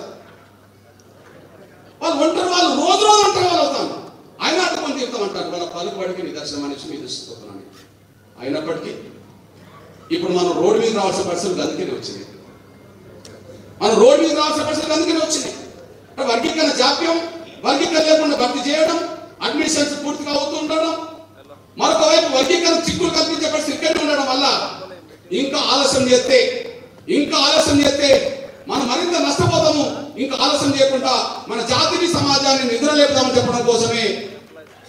ఒంటరి, వాళ్ళు రోజు రోజు ఒంటరి వాళ్ళు అవుతాం. ఆయన అడ్డుకొని తీరుతామంటారు. వాళ్ళ పలుకుబడికి నిదర్శనం అనేసి మీరు దృష్టిపోతున్నాను. అయినప్పటికీ ఇప్పుడు మనం రోడ్డు మీద రావాల్సిన పరిస్థితులు అందుకనే వచ్చింది. మనం రోడ్డు మీద రావాల్సిన పరిస్థితులు అందుకనే వచ్చినాయి. వర్గీకరణ జాప్యం, వర్గీకరణ లేకుండా భర్తీ చేయడం, అడ్మిషన్స్ పూర్తిగా అవుతూ ఉండడం, మరొక వైపు వర్గీకరణ చిక్కులు కల్పించే పరిస్థితి ఇక్కడే ఉండడం వల్ల ఇంకా ఆలస్యం చేస్తే మనం మరింత నష్టపోతాము. ఇంకా ఆలస్యం చేయకుండా మన జాతిని, సమాజాన్ని నిద్రలేపుదామని చెప్పడం కోసమే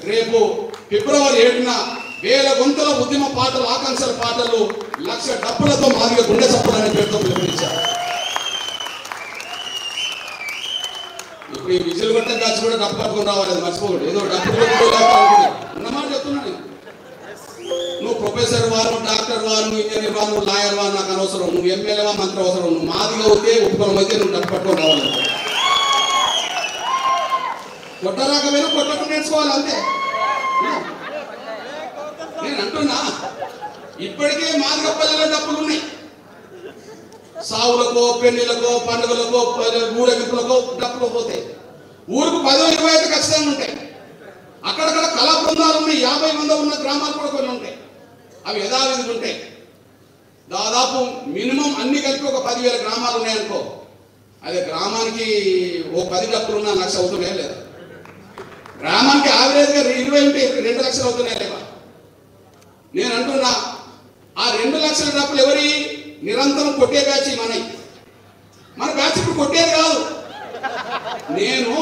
రేపు ఫిబ్రవరి 7న 1000 గొంతుల ఉద్యమ పాటలు, ఆకాంక్షల పాటలు, 1,00,000 డప్పులతో మాదిగా గుండె చప్పులనే పేరుతో పిలుపునిచ్చారు. ఇప్పుడు ఈ విజులు గొట్టం కాల్చి కూడా డప్పు కట్టుకుని రావాలి, అది మర్చిపోకూడదు. ఏదో డప్పు ఉన్నమాట చెప్తున్నాను. నువ్వు ప్రొఫెసర్ వారు, డాక్టర్ వారు, ఇంజనీర్ వారు, లాయర్ వారు నాకు అనవసరం. నువ్వు ఎమ్మెల్యేవా, మంత్రి అవసరం. నువ్వు మాదిగా అవుతే ఉపకులం అయితే నువ్వు డప్పు పట్టుకొని రావాలి. కొట్టరాకపోయినా కొట్టకుండా నేర్చుకోవాలి, అంతే. నేను అంటున్నా, ఇప్పటికే మాదిగపల్లెలో డప్పులు ఉన్నాయి. సావులకో, పెళ్లిలకో, పండుగలకో, ఊరేగింపులకో డప్పులు పోతాయి. ఊరికి 10-20 అయితే ఖచ్చితంగా ఉంటాయి. అక్కడ అక్కడక్కడ కళా బృందాలు ఉన్నాయి, 50 మంది ఉన్న గ్రామాలు కూడా కొన్ని ఉంటాయి. అవి యథావిధిగా ఉంటాయి. దాదాపు మినిమం అన్ని కలిపి ఒక 10,000 గ్రామాలు ఉన్నాయనుకో, అదే గ్రామానికి ఓ 10 డప్పులు ఉన్న 1 లక్ష అవుతున్నాయా లేదా? గ్రామానికి యావరేజ్గా 20 ఉంటే 2 లక్షలు అవుతున్నాయా లేవా? నేను అంటున్నా, ఆ 2 లక్షల డప్పులు ఎవరి? నిరంతరం కొట్టే బ్యాచ్ మన బ్యాచ్ ఇప్పుడు కొట్టేది కాదు. నేను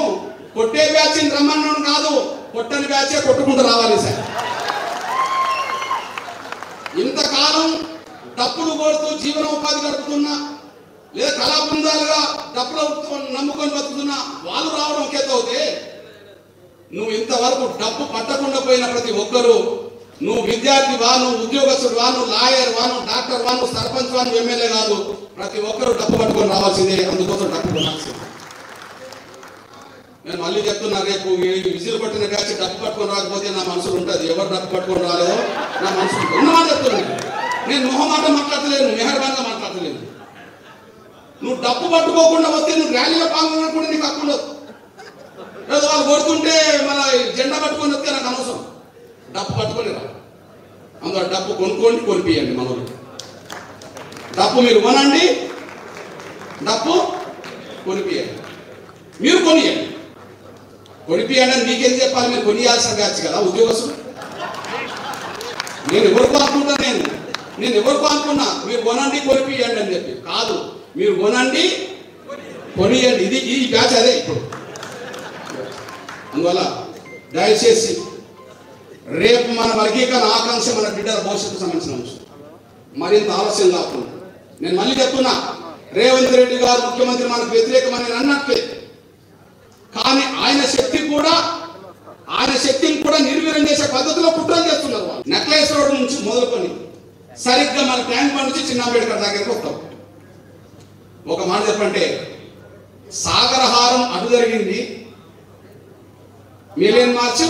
కొట్టే బ్యాచ్ని రమ్మన్నాను కాదు, కొట్టని బ్యాచే కొట్టుకుంటూ రావాలి సార్. ఇంతకాలం డప్పులు కొడుతూ జీవనోపాధి గడుపుతున్నా, లేదా కళా బృందాలుగా డప్పులు నమ్ముకొని బతుకుతున్నా వాళ్ళు రావడం ఒకేత అవుతే, నువ్వు ఇంతవరకు డప్పు పట్టకుండా పోయిన ప్రతి ఒక్కరూ, నువ్వు విద్యార్థి వా, నువ్వు ఉద్యోగస్తుడు వా, నువ్వు లాయర్ వా, నువ్వు డాక్టర్ వా, నువ్వు సర్పంచ్ వా, నువ్వు ఎమ్మెల్యే కాదు, ప్రతి ఒక్కరూ డప్పు పట్టుకొని రావాల్సిందే. అందుకోసం డప్పు కొనాల్సిందే. నేను మళ్ళీ చెప్తున్నా, రేపు విజిల్ కొట్టిన బ్యాచ్ డప్పు పట్టుకొని రాకపోతే నా మనసులో ఉంటుంది, ఎవరు డప్పు పట్టుకొని రాలేదో నా మనసులో ఉన్నమాట చెప్తున్నాను. నేను మొహమాట మాట్లాడతలేను, మెహర్బాన్గా మాట్లాడతలేను. నువ్వు డప్పు పట్టుకోకుండా వస్తే నువ్వు ర్యాలీలో పాల్గొనడం కూడా నీకు హక్కు ఉండదు. లేదా వాళ్ళు కొడుతుంటే మన జెండా పట్టుకొని వస్తే నాకు అనవసరం, డప్పు పట్టుకొని రా. అందులో డప్పు కొనుక్కోండి, కొనిపియండి. మన డప్పు మీరు కొనండి, డప్పు కొనిపియండి, మీరు కొనియండి. కొనిపియండి అని మీకేం చెప్పాలి? మీరు కొనియాల్సిన బ్యాచ్ కదా ఉద్యోగస్తులు. నేను ఎవరికో అనుకుంటా, నేను ఎవరికో అనుకున్నా మీరు కొనండి కొనిపియండి అని చెప్పి కాదు, మీరు కొనండి కొనియండి. ఇది ఈ బ్యాచ్ అదే ఇప్పుడు. అందువల్ల దయచేసి రేపు మన వర్గీకరణ ఆకాంక్ష మన బిడ్డల భవిష్యత్తు సంబంధించిన అంశం. మరింత ఆలస్యం కాకుండా నేను మళ్ళీ చెప్తున్నా, రేవంత్ రెడ్డి గారు ముఖ్యమంత్రి మనకు వ్యతిరేకమని అన్నట్లే, కానీ ఆయన శక్తిని కూడా నిర్వీర్యం చేసే పద్ధతిలో కుట్రలు చేస్తున్నారు వాళ్ళు. నెక్లెస్ రోడ్ నుంచి మొదలుకొని సరిగ్గా మన ట్యాంక్ బండ్ నుంచి చిన్న అంబేద్కర్ దగ్గరికి వస్తాం. ఒక మాట చెప్పంటే, సాగరహారం అటు జరిగింది, మిలియన్ మార్చ్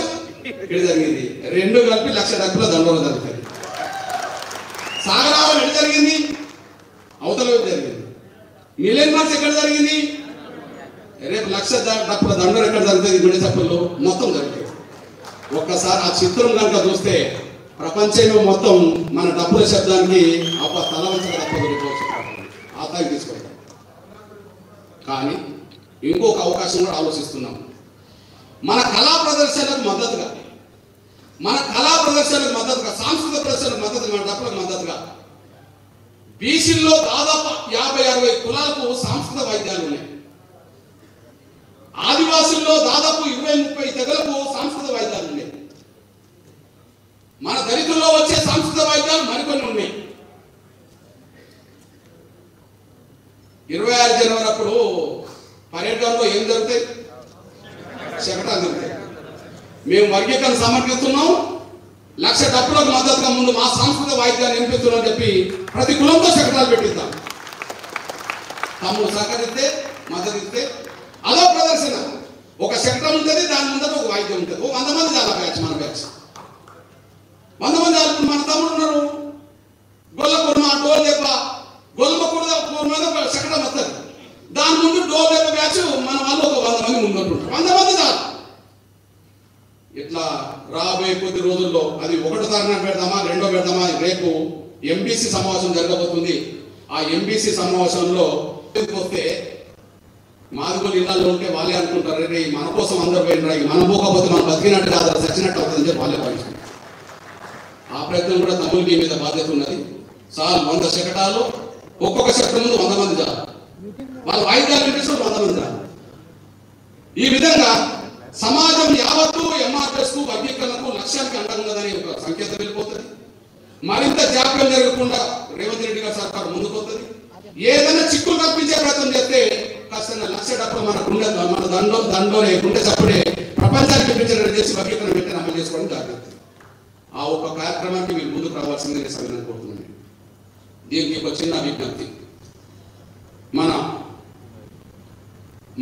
ఇటు జరిగింది, 2 కలిపి 1,00,000 డబ్బుల దండోలు జరుగుతుంది. సాగరహారం ఎటు జరిగింది? అవతల వైపు జరిగింది. మిలియన్ మార్చ్ ఎక్కడ జరిగింది? రేపు 1,00,000 డబ్బుల దండోలు ఎక్కడ జరుగుతుంది? గుండె చప్పుల్లో మొత్తం జరుగుతుంది. ఒక్కసారి ఆ చిత్రం కనుక చూస్తే ప్రపంచంలో మొత్తం మన డబ్బుల శబ్దానికి తల వంచక తప్పదు, ఆతాకి తీసుకుంటాం. కానీ ఇంకొక అవకాశం కూడా ఆలోచిస్తున్నాం. మన కళా ప్రదర్శనలకు మద్దతుగా, సాంస్కృతిక ప్రదర్శనలకు మద్దతుగా, మన డబ్బులకు మద్దతుగా బీసీల్లో దాదాపు 50-60 కులాలకు సాంస్కృతిక వైద్యాలు ఉన్నాయి. ఆదివాసుల్లో దాదాపు 20-30 తెగలకు సాంస్కృతిక వైద్యాలు ఉన్నాయి. మన దళితుల్లో వచ్చే సాంస్కృతిక వైద్యాలు మరికొన్ని ఉన్నాయి. 26 జనవరి అప్పుడు పర్యటనలో ఏం జరుగుతాయి? శకటాలు జరుగుతాయి. మేము వర్గీకరణ సమర్పిస్తున్నాం, 1,00,000 డబ్బులకు మద్దతుగా ముందు మా సాంస్కృతిక వాయిద్యాన్ని వినిపిస్తున్నాం అని చెప్పి ప్రతి కులంతో శకటాలు పెట్టిద్దాం. తమ్ముడు సహకరిస్తే మద్దతు ఇస్తే అదో ప్రదర్శన. ఒక శకటం ఉంటుంది, దాని ముందర ఒక వాయిద్యం ఉంటుంది. 100 మంది చాలా బ్యాచ్, మన బ్యాచ్ 100 మంది చాలా. మన తమ్ముడు ఉన్నారు, గొల్ల కుర్మ, డోల్ దెబ్బ, గొల్లమ కుర్మ ఒక శకటం వస్తుంది, దాని ముందు డోల్ దెబ్బ బ్యాచ్ మన వాళ్ళు ఒక 100 మంది ముందు ఉంటుంటారు. 100 మంది చాలు. ఇట్లా రాబోయే కొద్ది రోజుల్లో అది 1వ తారీఖున పెడదామా, 2వ పెడదామా? రేపు ఎంబీసీ సమావేశం జరగబోతుంది. ఆ ఎంబీసీ సమావేశంలో వస్తే మాదిగోలు ఇళ్లలో ఉంటే వాళ్ళే అనుకుంటారు, రే మన కోసం అందరూ పోయినరా, మనం పోకపోతే మనం బతికినట్టు కాదు, చచ్చినట్టు అవుతుందని చెప్పి వాళ్ళే భావిస్తారు. ఆ ప్రయత్నం కూడా తమ్ముడికి మీద బాధ్యత ఉన్నది. సార్ 100 శకటాలు, ఒక్కొక్క శకటం ముందు 100 మంది చాలు, వాళ్ళ వాయిద్యాలు వినిపిస్తారు 100 మంది చాలు. ఈ విధంగా సమాజం యావత్తు ఎంఆర్ఎస్ వర్గీకరణకు లక్ష్యానికి అంటకున్నదని ఒక సంకేతం వెళ్ళిపోతుంది. మరింత జాప్యం జరగకుండా రేవంత్ రెడ్డి గారి సర్కారు ముందుకు వస్తుంది. ఏదైనా చిక్కులు కల్పించే ప్రయత్నం చేస్తే కాస్త 1,00,000 డబ్బులు మన దండోనే గుండె చప్పుడే ప్రపంచానికి చూపించేటట్టు చేసి వర్గీకరణ పెట్టి అమలు చేసుకోవడం జరుగుతుంది. ఆ ఒక కార్యక్రమానికి మీరు ముందుకు రావాల్సిందే సమయం కోరుతున్నాను. దీనికి ఒక చిన్న విజ్ఞప్తి, మన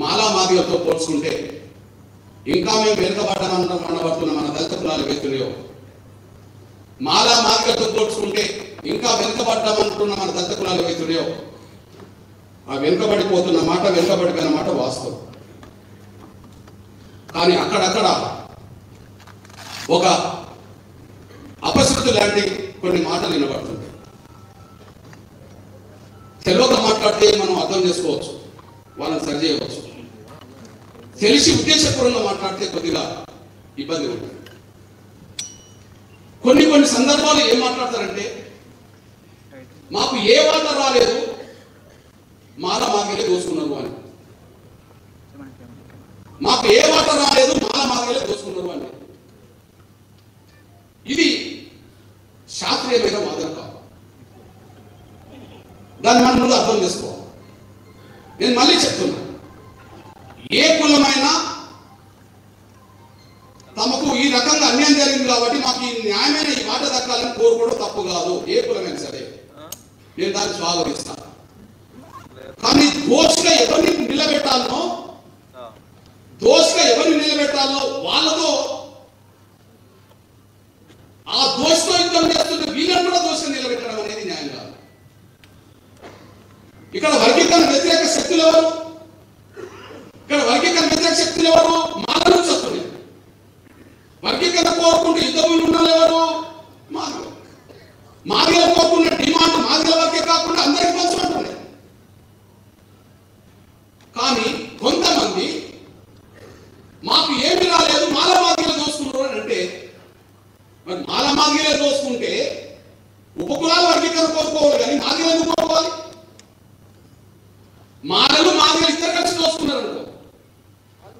మాలా మాదిగలతో పోల్చుకుంటే ఇంకా మేము వెనుకబడ్డామనబడుతున్న మన దళిత కులాలు వ్యక్తులు, మాలా మాదిగలతో పోల్చుకుంటే ఇంకా వెనుకబడ్డామంటున్న మన దళిత కులాల వ్యక్తులు, ఆ వెనుకబడిపోతున్న మాట, వెనుకబడిపోయిన మాట వాస్తవం. కానీ అక్కడక్కడ ఒక అపశృతి లాంటి కొన్ని మాటలు వినబడుతుంది. తెలియక మాట్లాడితే మనం అర్థం చేసుకోవచ్చు, వాళ్ళని సరి చేయవచ్చు. తెలిసి ఉద్దేశపూర్వకంగా మాట్లాడితే కొద్దిగా ఇబ్బంది ఉంటుంది. కొన్ని సందర్భాలు ఏం మాట్లాడతారంటే, మాకు ఏ వాట రాలేదు, మాగలే దోసుకున్నారు అని. మాకు ఏ వాట రాలేదు, మాగలే దోసుకున్నారు అని. ఇది శాస్త్రీయమైన వాదన కాదు. దాన్ని మనం ముందు అర్థం చేసుకోవాలి. నేను మళ్ళీ చెప్తున్నా, ఏ కులమైనా తమకు ఈ రకంగా అన్యాయం జరిగింది కాబట్టి మాకు ఈ న్యాయమైన ఈ మాట దక్కాలని కోరుకోవడం తప్పు కాదు. ఏ కులమైనా సరే నేను దాన్ని స్వాగతిస్తాను. కానీ దోషిగా ఎవరిని నిలబెట్టాలో వాళ్ళతో ఆ దోషితో యుద్ధం చేస్తుంటే వీళ్ళని కూడా దోషిగా నిలబెట్టడం అనేది న్యాయం కాదు. ఇక్కడ వర్గీకరణ వ్యతిరేక శక్తులు ఎవరు? మాల నుంచి వస్తున్నాయి. వర్గీకరణ కోరుకుంటూ యుద్ధ భూములు ఉన్న ఎవరు? మాదిగలు కోరుకున్న డిమాండ్ మాదిగల వరకే కాకుండా అందరికీ పంచుకుంటున్నాయి. కానీ కొంతమంది మాకు ఏమి రాలేదు, మాదిగలు దోసుకున్నారు అని అంటే, మరి మాదిగలే దోసుకుంటే ఉపకులాల వర్గీకరణ కోరుకోవాలి, కానీ మాదిగలు ఎందుకు కోరుకోవాలి? మాదిగలు ఇద్దరు కలిసి దోసుకున్నారు అనుకో,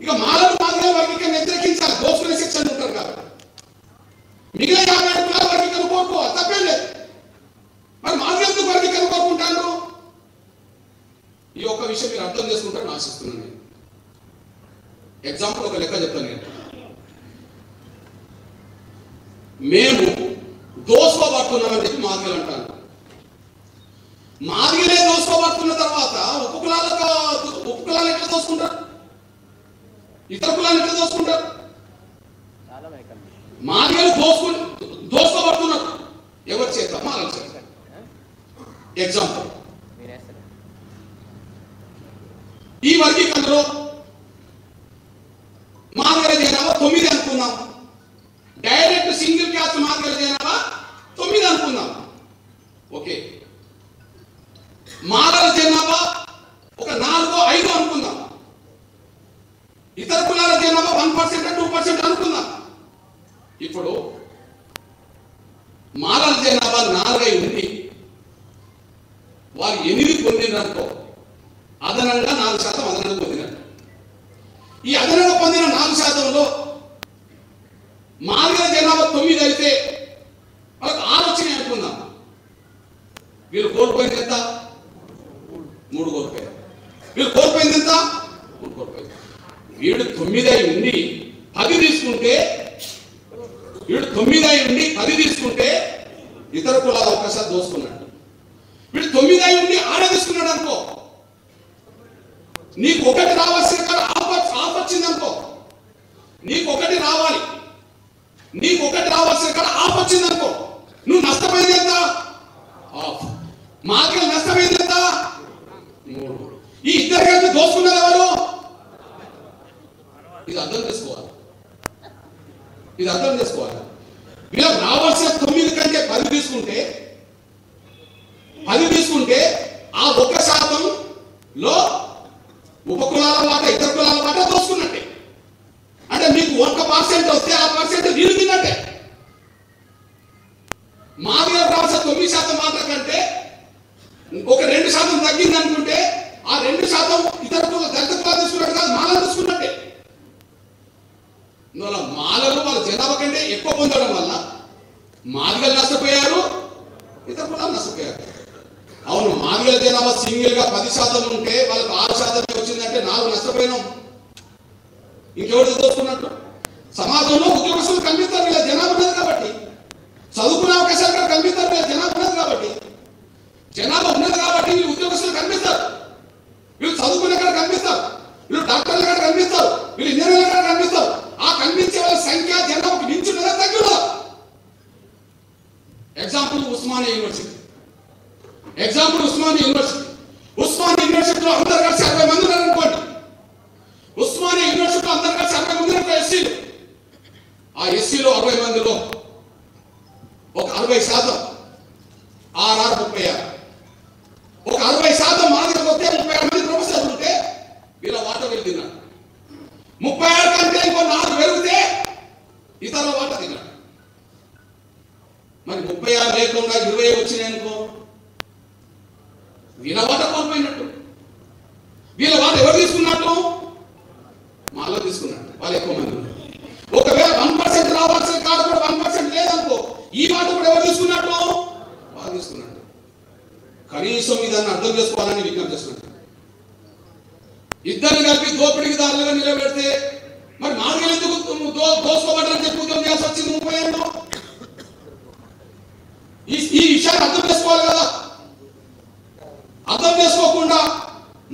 ఇక మాదిగల వర్గీకరణ వ్యతిరేకించాలి. దోసుకునే సెక్షన్ ఉంటారు కాబట్టి మిగిలిన 57 కులాల వర్గీకరణ కోరుకోవాలి, తప్పేం లేదు. మరి మాదిగలకు వర్గీకరణ కోరుకుంటాను. ఈ ఒక్క విషయం మీరు అర్థం చేసుకుంటారని ఆశిస్తున్నాను. ఎగ్జాంపుల్ ఒక లెక్క చెప్తాను. నేను మేము దోసుకోబడుతున్నామని చెప్పి మాదిగలు అంటాను. మాదిగలే దోసుకోబడుతున్న తర్వాత ఉపకులాలు ఎట్లా దోసుకుంటారు? ఇతర కులాలు ఎట్లా దోసుకుంటారు? మాదిగలు దోసుకోబడుతున్నారు. ఎవరి చేత? మాదిగల చేత. ఎగ్జాంపుల్, ఈ వర్గీకరణలో మాదిగల జనాభా 9 అనుకుందాం. డైరెక్ట్ సింగిల్ క్యాస్ట్ మాదిగల జనాభా 9 అనుకుందాం. ఓకే, మాదిగల జనాభా ఒక 4-5 అనుకుందాం. ఇతర కులాల జనాభా 1% 2% అనుకుందాం. ఇప్పుడు మాలల జనాభా 4 ఉంది, వాళ్ళు 8 పొందిననుకో, అదనంగా 4% అదనంగా పొందినట్టు. ఈ అదనంగా పొందిన 4%లో మాదిగల జనాభా 9 అయితే వాళ్ళకి 6 వచ్చినాయి అనుకుందాం. వీళ్ళు కోల్పోయింది ఎంత? 3 కోల్పోయారు. వీళ్ళు కోల్పోయింది ఎంత? 3 కోల్పోయారు. వీడు 9 అయి ఉండి 10 తీసుకుంటే, ఇతర కులాల అవకాశాలు దోసుకున్నాడు. వీడు 9 అయి ఉండి 6 తీసుకున్నాడు అనుకో, నీకు 1 రావాల్సిన ఆఫ్ వచ్చింది అనుకో, నీకు 1 రావాలి, ఆఫ్ వచ్చింది అనుకో, నువ్వు నష్టపోయింది ఎంత? ఆఫ్. మాదిగలు నష్టపోయింది ఎంత? 3. ఈ ఇద్దరు కలిపి దోసుకున్నది ఎవరు? ఇది అర్థం చేసుకోవాలి. వీళ్ళకి రావాల్సిన 9 కంటే 10 తీసుకుంటే ఆ 1%లో ఉపకులాల వాట ఇతర కులాల వాట దోసుకున్నట్టే. అంటే మీకు 1% వస్తే ఆ పర్సెంట్ వీలు తిన్నట్టే. మాదిగల రావాల్సిన 9% మాట కంటే ఒక 2% తగ్గింది అనుకుంటే ఆ 2% ఇతర కుల దళిత కులాలు తీసుకున్నట్టు కాదు, మాలలు తీసుకున్నట్టే. మాలలు వాళ్ళ జనాభా కంటే ఎక్కువ పొందడం వల్ల మాదిగలు నష్టపోయారు, ఇతర కులాలు నష్టపోయారు. అవును, మాదిగల జనాభా సింగిల్ గా 10% ఉంటే వాళ్ళకి 6% వచ్చిందంటే 4 నష్టపోయినాం. ఇంకెవరు దోచుకున్నట్టు? సమాజంలో ఉద్యోగస్తులు కనిపిస్తారు, వీళ్ళ జనాభా ఉన్నది కాబట్టి. చదువుకునే అవకాశాలు కూడా కనిపిస్తారు, వీళ్ళ జనాభా ఉన్నది కాబట్టి. వీళ్ళు ఉద్యోగస్తులు కనిపిస్తారు, వీళ్ళు చదువుకునే కాడ కనిపిస్తారు, వీళ్ళు డాక్టర్ల కాడ కనిపిస్తారు, వీళ్ళు ఇంజనీర్ల కాడ కనిపిస్తారు. ఆ కనిపించే వాళ్ళ సంఖ్య జనాభాకు మించున్నదా తగ్గుదా? ఎగ్జాంపుల్ ఉస్మానియా యూనివర్సిటీలో అందరు కలిసి 60 మంది ఉన్నారు అనుకోండి. ఉస్మానియా యూనివర్సిటీలో అందరు కలిసి 60 మంది ఎస్సీలు. ఆ ఎస్సీలో 60 వాటా తిన్నాడు. మరి 36 లేకుండా 20 వచ్చినాయి అనుకో, వీళ్ళ వాటా కోల్పోయినట్టు. వీళ్ళ వాటా ఎవరు తీసుకున్నట్టు? మాలో తీసుకున్నట్టు. వాళ్ళు ఎక్కువ మంది ఉన్నారు. ఒకవేళ 1% రావాల్సిన కాడ కూడా 1% లేదనుకో, ఈ వాటా కూడా ఎవరు తీసుకున్నట్టు? వాళ్ళు తీసుకున్నట్టు. కనీసం ఇదాన్ని అర్థం చేసుకోవాలని విజ్ఞప్తి చేస్తున్నట్టు. ఇద్దరిని కలిపి దోపిడికి దారులుగా నిలబెడితే మరి మార్గలు ఎందుకు దోసుకోబడ్డారని చెప్పి ఉద్యోగం చేయాల్సి వచ్చింది 30 ఏళ్ళు? ఈ విషయాన్ని అర్థం చేసుకోవాలి కదా. అర్థం చేసుకోకుండా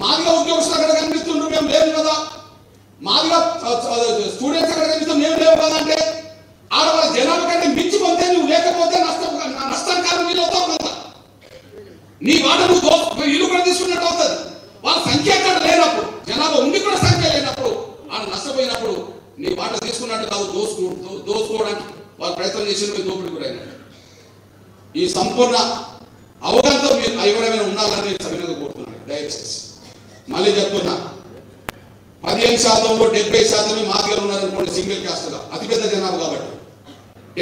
మాదిగా ఉద్యోగస్తులు అక్కడ కనిపిస్తుండ్రు, మేము లేవు కదా, మాదిగా స్టూడెంట్స్ అక్కడ కనిపిస్తాం, మేము లేవు కదా అంటే ఆడ వాళ్ళ జనాభా కంటే మించి పొందే నువ్వు లేకపోతే నష్టం కారణం వీళ్ళు అవుతావు కదా. నీ వాట నువ్వు ఇల్లు కూడా తీసుకున్నట్టు అవుతుంది. వాళ్ళ సంఖ్య అక్కడ లేనప్పుడు, జనాభా ఉండి కూడా సంఖ్య లేనప్పుడు, ఆడ నష్టపోయినప్పుడు నీ వాట తీసుకున్నట్టు కాదు, దోసుకోవడానికి వాళ్ళు ప్రయత్నం చేసిన దోపిడి కూడా అయినట్టు. ఈ సంపూర్ణ అవగాహనతో మీరు ఎవరైనా ఉండాలని సభ్యులుగా కోరుతున్నాను. దయచేసి మళ్ళీ చెప్తున్నా, 15%లో 70% మాదిగలు ఉన్నారనుకోండి. సింగిల్ కాస్ట్గా అతిపెద్ద జనాభా కాబట్టి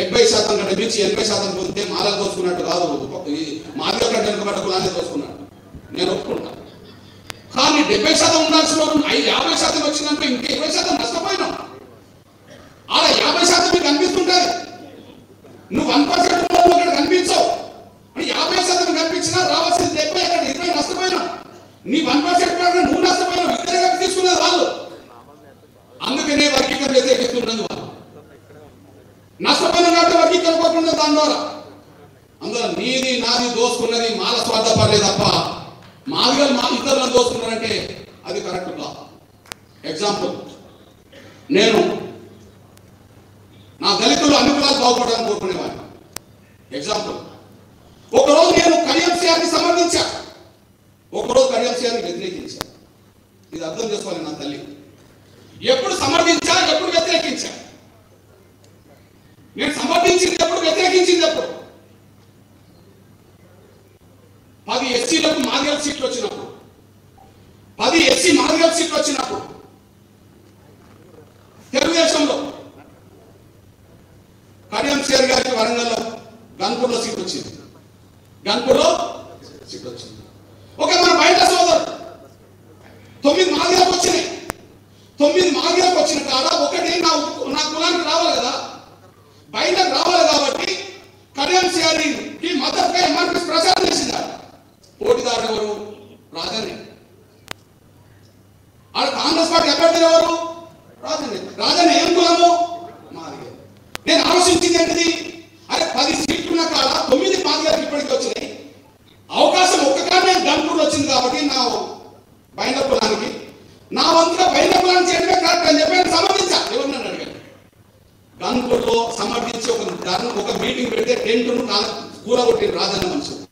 70% కంటే మించి 80% పొందితే మాలకు దోసుకున్నట్టు కాదు. మాదిగల కంటే వెనుకబడ్డ కులాన్ని దోసుకున్నాడు, నేను ఒప్పుకుంటాను. కానీ 70% ఉండాల్సిన 50% వచ్చిందంటే ఇంకా 20% నష్టపోయినాం. ఆడ 50% మీకు కనిపిస్తుంటుంది, నువ్వు 1% ఇక్కడ కనిపించవు. 50% కనిపించినా రావాల్సింది 70, అక్కడ 20 నష్టపోయినాం. నీ 1% నువ్వు నష్టపోయినావు, ఇద్దరు కలిపి తీసుకున్నది వాళ్ళు. అందుకనే వర్గీకరణ వ్యతిరేకిస్తున్నది వాళ్ళు. నష్టపోయిన కాబట్టి వర్గీకరణ పోకుండా దాని ద్వారా అందులో నీది నాది దోసుకున్నది మాల స్వార్థపడలే తప్ప మాదిగలు మా ఇతరులను దోసుకున్నారంటే అది కరెక్ట్ కాదు. ఎగ్జాంపుల్, నేను నా దళితులు అన్ని కులాలు బాగుపడాలని కోరుకునేవాడిని. ఎగ్జాంపుల్, ఒకరోజు నేను కడియంసీఆర్ని సమర్థించా, ఒకరోజు కడియంసీఆర్ని వ్యతిరేకించా. ఇది అర్థం చేసుకోవాలి నా తల్లి. ఎప్పుడు సమర్థించా, ఎప్పుడు వ్యతిరేకించా. నేను సమర్థించింది ఎప్పుడు, వ్యతిరేకించింది ఎప్పుడు? 10 ఎస్సీలకు మాదిగల సీట్లు వచ్చినప్పుడు, 10 ఎస్సీ మాదిగల సీట్లు వచ్చినప్పుడు తెలుగుదేశంలో కడియంసీఆర్ గారికి వరంగల్లో గన్పూర్లో సీట్ వచ్చింది. గన్పూర్లో సీట్ వచ్చింది. ఒక మన బయట సోదరు 9 మాదిగలకు వచ్చినాయి. 9 మాదిగలకు వచ్చిన కాడ ఒకటి నా కులానికి రావాలి కదా, బయటకు రావాలి. కాబట్టి కడియంసీఆర్కి మద్దతుగా ఎంఆర్పీ ప్రచారం చేసిందారు. పోటీదారు ఎవరు? రాజనే. ఆడ కాంగ్రెస్ పార్టీ అభ్యర్థి ఎవరు? రాజనే. రాజనే ఏం కులము? మాదిగ. నేను ఆలోచించింది ఏంటిది, అరే 10 సీట్లున్న కాడ 9 మాదిగలకు ఇప్పటికి వచ్చినాయి. అవకాశం ఒక్కగానే గన్పూర్లో వచ్చింది కాబట్టి నా బైంద కులానికి, నా వంతుగా బైంద కులాన్ని చేయడమే కరెక్ట్ అని చెప్పి సమర్థించా. ఎవరినని అడిగాను. గన్పూర్లో సమర్థించి ఒక మీటింగ్ పెడితే టెంట్ను కూలగొట్టిన రాజన్న మనుషులు.